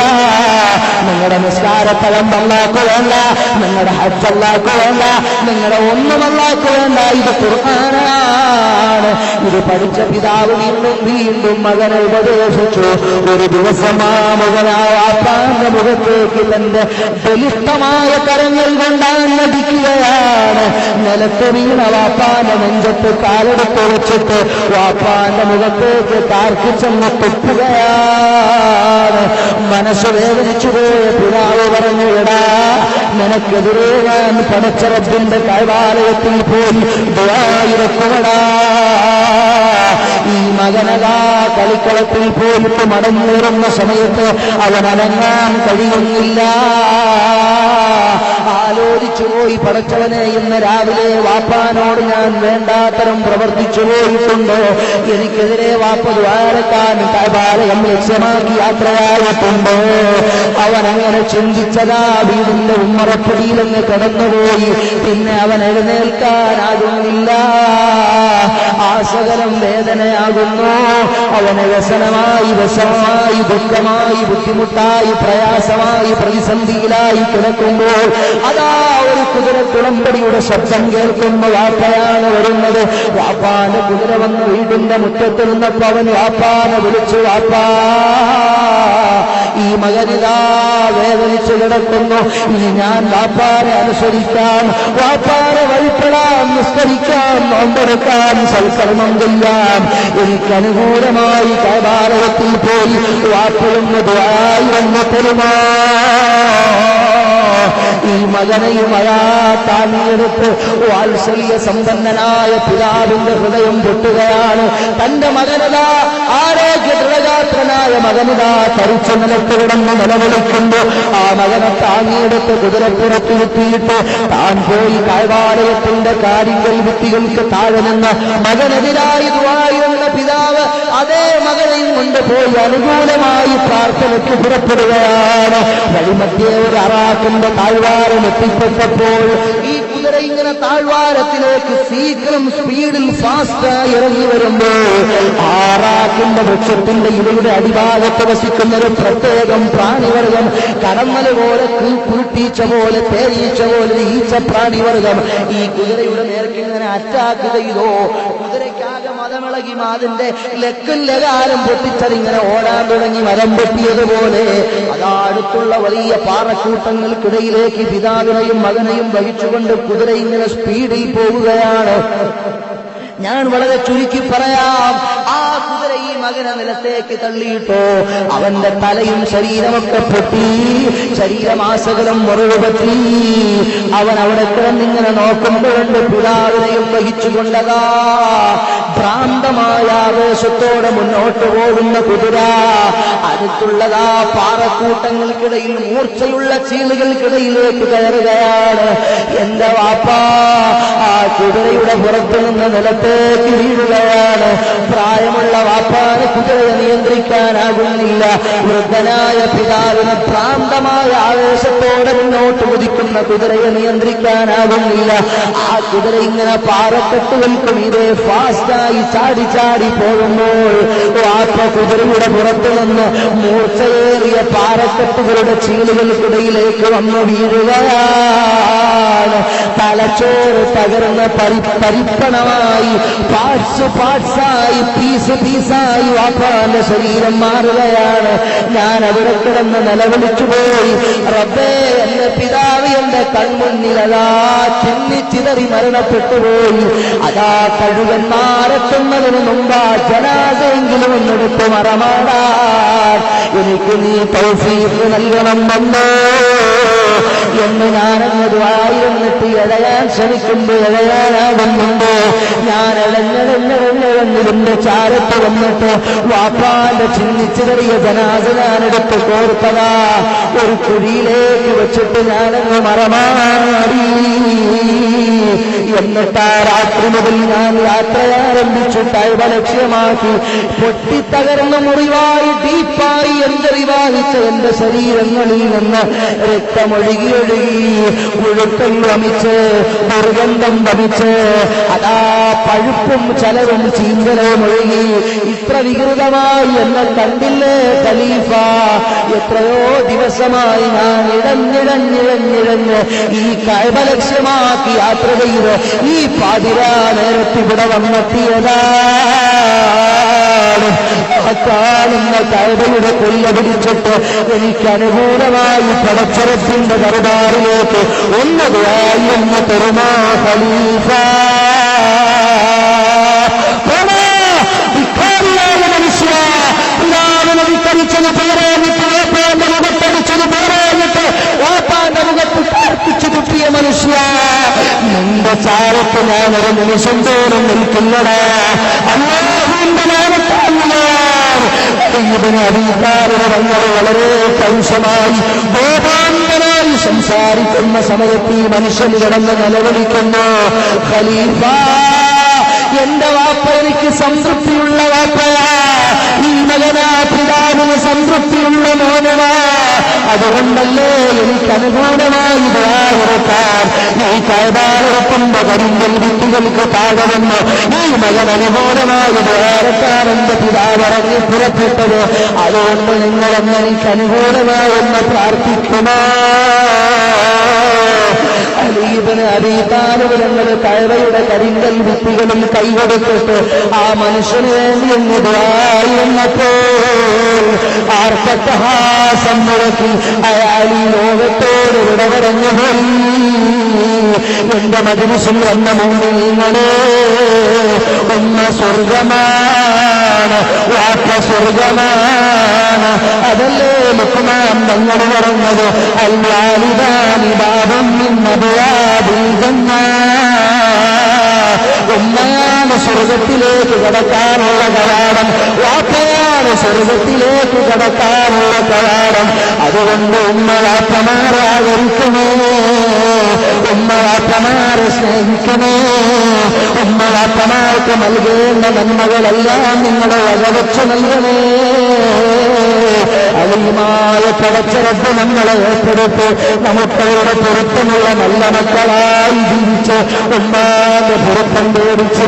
നിങ്ങളുടെ നിസ്കാരത്തലം അല്ലാഹു വേണ്ട, നിങ്ങളുടെ ഹജ്ജ് അല്ലാഹു വേണ്ട, നിങ്ങളുടെ ഒന്നും അല്ലാഹു വേണ്ട. ഇത് ഖുർആനാണ്. ഇത് പഠിച്ച പിതാവ് വീണ്ടും മകനെ ഉപദേശിച്ചു. ഒരു ദിവസം ആ മകനായ വാപ്പാന്റെ മുഖത്തേക്ക് തന്റെ ബലിഷ്ഠമായ കരങ്ങൾ കൊണ്ടാടിക്കുകയാണ്. നിലത്ത് വീണ വാപ്പാന്റെ നെഞ്ചത്ത് കാലെടുത്ത് വെച്ചിട്ട് വാപ്പാന്റെ മുഖത്തേക്ക് കാർക്കിച്ചെന്ന് തുപ്പുകയാണ്. മനസ്സ് വേദനിച്ചു പോയ പിതാവ് പറഞ്ഞു, എടാ നിനക്കെതിരെ ഞാൻ പടച്ച റബ്ബിന്റെ കഅബാലയത്തിൽ പോയി ദുആ ഇറക്കുമെടാ. ഈ മകനതാ കളിക്കളത്തിൽ പോയിട്ട് മടങ്ങിവരുന്ന സമയത്ത് അവൻ അനങ്ങാൻ കഴിയുന്നില്ല. ആലോചിച്ചു പോയി, പടച്ചവനെ ഇന്ന് രാവിലെ വാപ്പാനോട് ഞാൻ വേണ്ടാത്തരം പ്രവർത്തിച്ചു പോയിട്ടുണ്ട്, എനിക്കെതിരെ വാപ്പ ദ്വാരക്കാൻ കഅബാലയം ലക്ഷ്യമാക്കി യാത്രയായിട്ടുണ്ട്. അവൻ അങ്ങനെ ചിന്തിച്ചതാ വീടിന്റെ ഉമ്മറപ്പടിയിലങ്ങ് കടന്നുപോയി. പിന്നെ അവൻ എഴുന്നേൽക്കാനാകുന്നില്ല. ആസകലം വേദനയാകുന്നു. അവന് വ്യസനമായി, വിഷമമായി, ദുഃഖമായി, ബുദ്ധിമുട്ടായി, പ്രയാസമായി, പ്രതിസന്ധിയിലായി കിടക്കുമ്പോൾ അതാ ഒരു കുതിരക്കുളമ്പടിയുടെ ശബ്ദം കേൾക്കുന്ന വാപ്പയാണ് വരുന്നത്. വാപ്പാന്റെ കുതിര വന്ന് വീടിന്റെ മുറ്റത്ത് നിന്നപ്പോ അവൻ വാപ്പാനെ വിളിച്ചു, വാപ്പാ ഈ മകനിതാ വേദനിച്ചു കിടക്കുന്നു, ഇനി ഞാൻ വാപ്പാനെ അനുസരിക്കാം, വാപ്പാനെ വഴിപ്പെടാൻ, നിസ്കരിക്കാം, നോമ്പെടുക്കാൻ, സൽക്കർമ്മം ചെയ്യാം. എനിക്ക് അനുകൂലമായി കഅബാലയത്തിൽ പോയി വാപ്പയൊന്ന് ദുആയി വന്ന് തരുമോ? ഈ മകനെയും അയാ താങ്ങിയെടുത്ത് വാത്സല്യ സമ്പന്നനായ പിതാവിന്റെ ഹൃദയം പൊട്ടുകയാണ്. തന്റെ മകനതാ ആരോഗ്യ ദൃഢഗാത്രനായ മകനിതാ തരിച്ചു നിലത്ത് കിടന്ന് നിലവിളിക്കുമ്പോൾ ആ മകനെ താങ്ങിയെടുത്ത് കുതിരപ്പുറത്തിരുത്തിയിട്ട് താൻ പോയി കഅബാലയത്തിന്റെ കാരിങ്കൽ ഭിത്തികൾക്ക് താഴെ നിന്ന് മകനെതിരായി ദുആയിരുന്ന പിതാവ് അതേ മകനെയും കൊണ്ടുപോയി അനുകൂലമായി പ്രാർത്ഥനയ്ക്ക് പുറപ്പെടുകയാണ്. വഴിമധ്യേ ഒരു അറാക്കിന്റെ താഴ്വാരം എത്തിപ്പെട്ടപ്പോൾ ഈ കുതിര ഇങ്ങനെ താഴ്വാരത്തിലേക്ക് ശീഘ്രം സ്പീഡിൽ ഫാസ്റ്റായി ഇറങ്ങി വരുമ്പോൾ ആറാക്കിന്റെ വൃക്ഷത്തിന്റെ ഇവയുടെ അടിഭാഗത്ത് വസിക്കുന്ന ഒരു പ്രത്യേകം പ്രാണിവർഗം, കടമ്മല പോലെ, കൂട്ടീച്ച പോലെ, തേനീച്ച പോലെ ഈച്ച പ്രാണിവർഗം ഈ കുതിരയുടെ നേർക്ക് ഇങ്ങനെ അറ്റാക്ക് ചെയ്തോ. കുതിരയ്ക്കാകെ മതമിളകി അതിന്റെ ലക്കും ലകാരം പൊട്ടിച്ചതിങ്ങനെ ഓടാൻ തുടങ്ങി. മരം പൊട്ടിയതുപോലെ അതാ അടുത്തുള്ള വലിയ പാറക്കൂട്ടങ്ങൾക്കിടയിലേക്ക് പിതാവിനെയും മകനെയും വഹിച്ചുകൊണ്ട് കുതിര ഇങ്ങനെ സ്പീഡിൽ പോവുകയാണ്. ഞാൻ വളരെ ചുരുക്കി പറയാം, ആ കുതിര ഈ മകനെ നിലത്തേക്ക് തള്ളിയിട്ടോ അവന്റെ തലയും ശരീരമൊക്കെ പൊട്ടി, ശരീരമാസകലം മുറിവ് പറ്റി. അവൻ അവിടെ കിടന്നിങ്ങനെ നോക്കുമ്പോഴുണ്ട് പിതാവിനെയും വഹിച്ചുകൊണ്ടതാ ഭ്രാന്തമായ ആവേശത്തോടെ മുന്നോട്ട് പോകുന്ന കുതിര. അടുത്തുള്ളതാ പാറക്കൂട്ടങ്ങൾക്കിടയിൽ മൂർച്ചയുള്ള ചീളുകൾക്കിടയിലേക്ക് കയറുകയാണ്. എന്റെ വാപ്പാ ആ കുതിരയുടെ പുറത്തു നിന്ന് നിലത്തേക്ക് വീഴുകയാണ്. പ്രായമുള്ള വാപ്പാന് കുതിരയെ നിയന്ത്രിക്കാനാകുന്നില്ല. വൃദ്ധനായ പിതാവിന് ഭ്രാന്തമായ ആവേശത്തോടെ മുന്നോട്ട് കുതിക്കുന്ന കുതിരയെ നിയന്ത്രിക്കാനാകുന്നില്ല. ആ കുതിര ഇങ്ങനെ പാറക്കെട്ടുകൾക്കും ഇതേ ഫാസ്റ്റായി ചാടി ചാടി പോകുമ്പോൾ വാപ്പ കുതിരയുടെ പുറത്തു നിന്ന് മൂർച്ചയേറിയ പാറക്കെട്ടുകളുടെ ചീളുകൾക്കിടയിലേക്ക് വന്നു വീഴുകയാണ്. തലച്ചോറ് തകർന്ന പരിപ്പണമായി പാർട്സായി പീസായി വാപ്പാന്റെ ശരീരം മാറുകയാണ്. ഞാൻ അവിടെ കിടന്ന് നിലവിളിച്ചുപോയി, റബ്ബേ എന്റെ പിതാവ് എന്റെ കൺമുന്നിലതാ ചിന്നിച്ചിതറി മരണപ്പെട്ടുപോയി. അതാ കഴുകന്മാരെത്തുന്നതിന് മുമ്പാ ജനാസയെങ്കിലും ഒന്നെടുത്ത് മറമാടാൻ എനിക്ക് നീ തൗഫീഖ് നൽകണമെന്നോ എന്ന് ഞാനങ്ങ് ദുആയിരുന്നിട്ട് എഴയാൻ ശ്രമിക്കുമ്പോൾ എഴയാനാകുന്നുണ്ടോ? ഞാൻ എഴഞ്ഞിതിന്റെ ചാരത്ത് വന്നിട്ട് വാപ്പാന്റെ ചിന്നിച്ചിതറിയ ജനാസ ഞാനെടുത്ത് കോർത്തതാ ഒരു കുഴിയിലേക്ക് വെച്ചിട്ട് ഞാനങ്ങ് മറമാടി. എന്നിട്ട് ആ രാത്രി മുതൽ ഞാൻ യാത്രയാരംഭിച്ചു. തൈവ ലക്ഷ്യമാക്കി പൊട്ടിത്തകർന്ന മുറിവായി ഡീപ്പായി എന്തറിവാഹിച്ച എന്റെ ശരീരങ്ങളിൽ നിന്ന് രക്തമൊഴുകി മുഴുക്കൽ വമിച്ച് ദുർഗന്ധം വമിച്ച് അതാ പഴുപ്പും ചലവും ചീങ്കലവും ഒഴുകി. ഇത്ര വികൃതമായി എന്നെ കണ്ടില്ലേ ഖലീഫ? എത്രയോ ദിവസമായി ഞാൻ ഇഴഞ്ഞിഴഞ്ഞ് ഈ കഅബ ലക്ഷ്യമാക്കി യാത്ര ചെയ്ത് ഈ പാതിരാ നേരത്തിവിടെ വന്നെത്തിയതാണ്. കാണുന്ന കഅബയുടെ കൊല്ല പിടിച്ചിട്ട് എനിക്ക് അനുകൂലമായി പടച്ചറപ്പിന്റെ ദർബാറിലേക്ക് ഒന്നതായി എന്ന് തരുമാ ഖലീഫ. മനുഷ്യ പിതാവിനെ വിക്കരിച്ചത് പേരേന്നിട്ട് വാപ്പാന്റെ മുഖത്തടിച്ചത് പേരേന്നിട്ട് വാപ്പാന്റെ മുഖത്ത് പ്രാർത്ഥിച്ചു തുപ്പിയ മനുഷ്യ, നിന്റെ ചാരത്ത് ഞാനൊരു നിമിഷം തോറും നിൽക്കുന്നടാ. അല്ലാഹുവിന്റെ നാമത്താൽ അധികാരികൾ വളരെ പരുഷമായി ബോധാന്തരായി സംസാരിക്കുന്ന സമയത്ത് ഈ മനുഷ്യൻ കിടന്ന് നിലവിളിക്കുന്നു, ഖലീഫ എന്റെ വാപ്പ എനിക്ക് സംതൃപ്തിയുള്ള വാപ്പയാ, ഈ മകനാ പിതാവിന് സംതൃപ്തിയുള്ള മോനവാ. അതുകൊണ്ടല്ലേ എനിക്ക് അനുകൂലമായി ദുആഇറക്കാൻ ഈ കഅബയുടെ കരിങ്കൽ ഭിത്തികൾക്ക് താഴെ വന്ന് ഈ മകൻ അനുകൂലമായി ദുആഇറക്കാൻ എന്റെ പിതാവ് ഇറങ്ങി പുറപ്പെട്ടത്. അതുകൊണ്ട് നിങ്ങളെന്ന് എനിക്ക് അനുകൂലമായെന്ന് പ്രാർത്ഥിക്കുമോ? അലീബിന് അബീ താലിബ് ഞങ്ങൾ കഅബയുടെ കരിങ്കൽ ഭിത്തികളിൽ കൈകൊടുത്തിട്ട് ആ മനുഷ്യന് വേണ്ടി എന്ന് ദുആഇറന്നപ്പോൾ ആർത്തട്ടഹാസം മുഴക്കി അയാൾ ഈ ലോകത്തോട് വിടപറഞ്ഞു പോയി. എന്റെ മജ്‌ലിസിൽ വന്ന മുഅ്മിനീങ്ങളെ, ഉമ്മ സ്വർഗമാണ്, വാപ്പ സ്വർഗമാണ്. അതല്ലേ ലുഖ്മാൻ തങ്ങൾ പറഞ്ഞത്, അൽ വാലിദാനി ബാബുൻ മിൻ അബ്വാബിൽ ജന്ന. ഉമ്മയാണ് സ്വർഗത്തിലേക്ക് കടക്കാനുള്ള കവാടം, വാപ്പയാണ് സ്വർഗത്തിലേക്ക് കടക്കാനുള്ള കവാടം. അതുകൊണ്ട് ഉമ്മ വാപ്പമാരെ ആദരിക്കണേ, ഉമ്മ വാപ്പമാരെ സ്നേഹിക്കണേ, ഉമ്മ വാപ്പമാർക്ക് നൽകേണ്ട നന്മകളെല്ലാം നിങ്ങളുടെ വകവെച്ച് നൽകണേ. അലീമായ പടച്ചറപ്പ് നമ്മളെ ഏറ്റെടുത്ത് നമുക്കവരുടെ പൊരുത്തമുള്ള നല്ല മക്കളായി ജീവിച്ച് ഉമ്മാന്റെ പൊരുത്തം പേടിച്ച്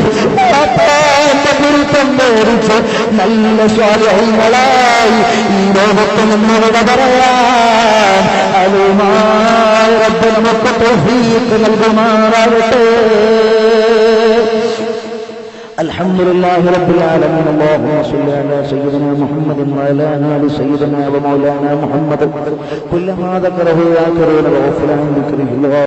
പാപ്പാന്റെ പൊരുത്തം പേടിച്ച് നല്ല സ്വാലിഹീങ്ങളായി ഈ ലോകത്ത് നിന്നിവിടെ പറയാൻ അലീമായ റബ്ബ് നമുക്ക് തൗഫീഖ് നൽകുമാറാകട്ടെ. الحمد لله رب العالمين. اللهم صل على سيدنا محمد وعلى آل سيدنا ومولانا محمد كل ما ذكره ذاكرون وغفر عن ذكره.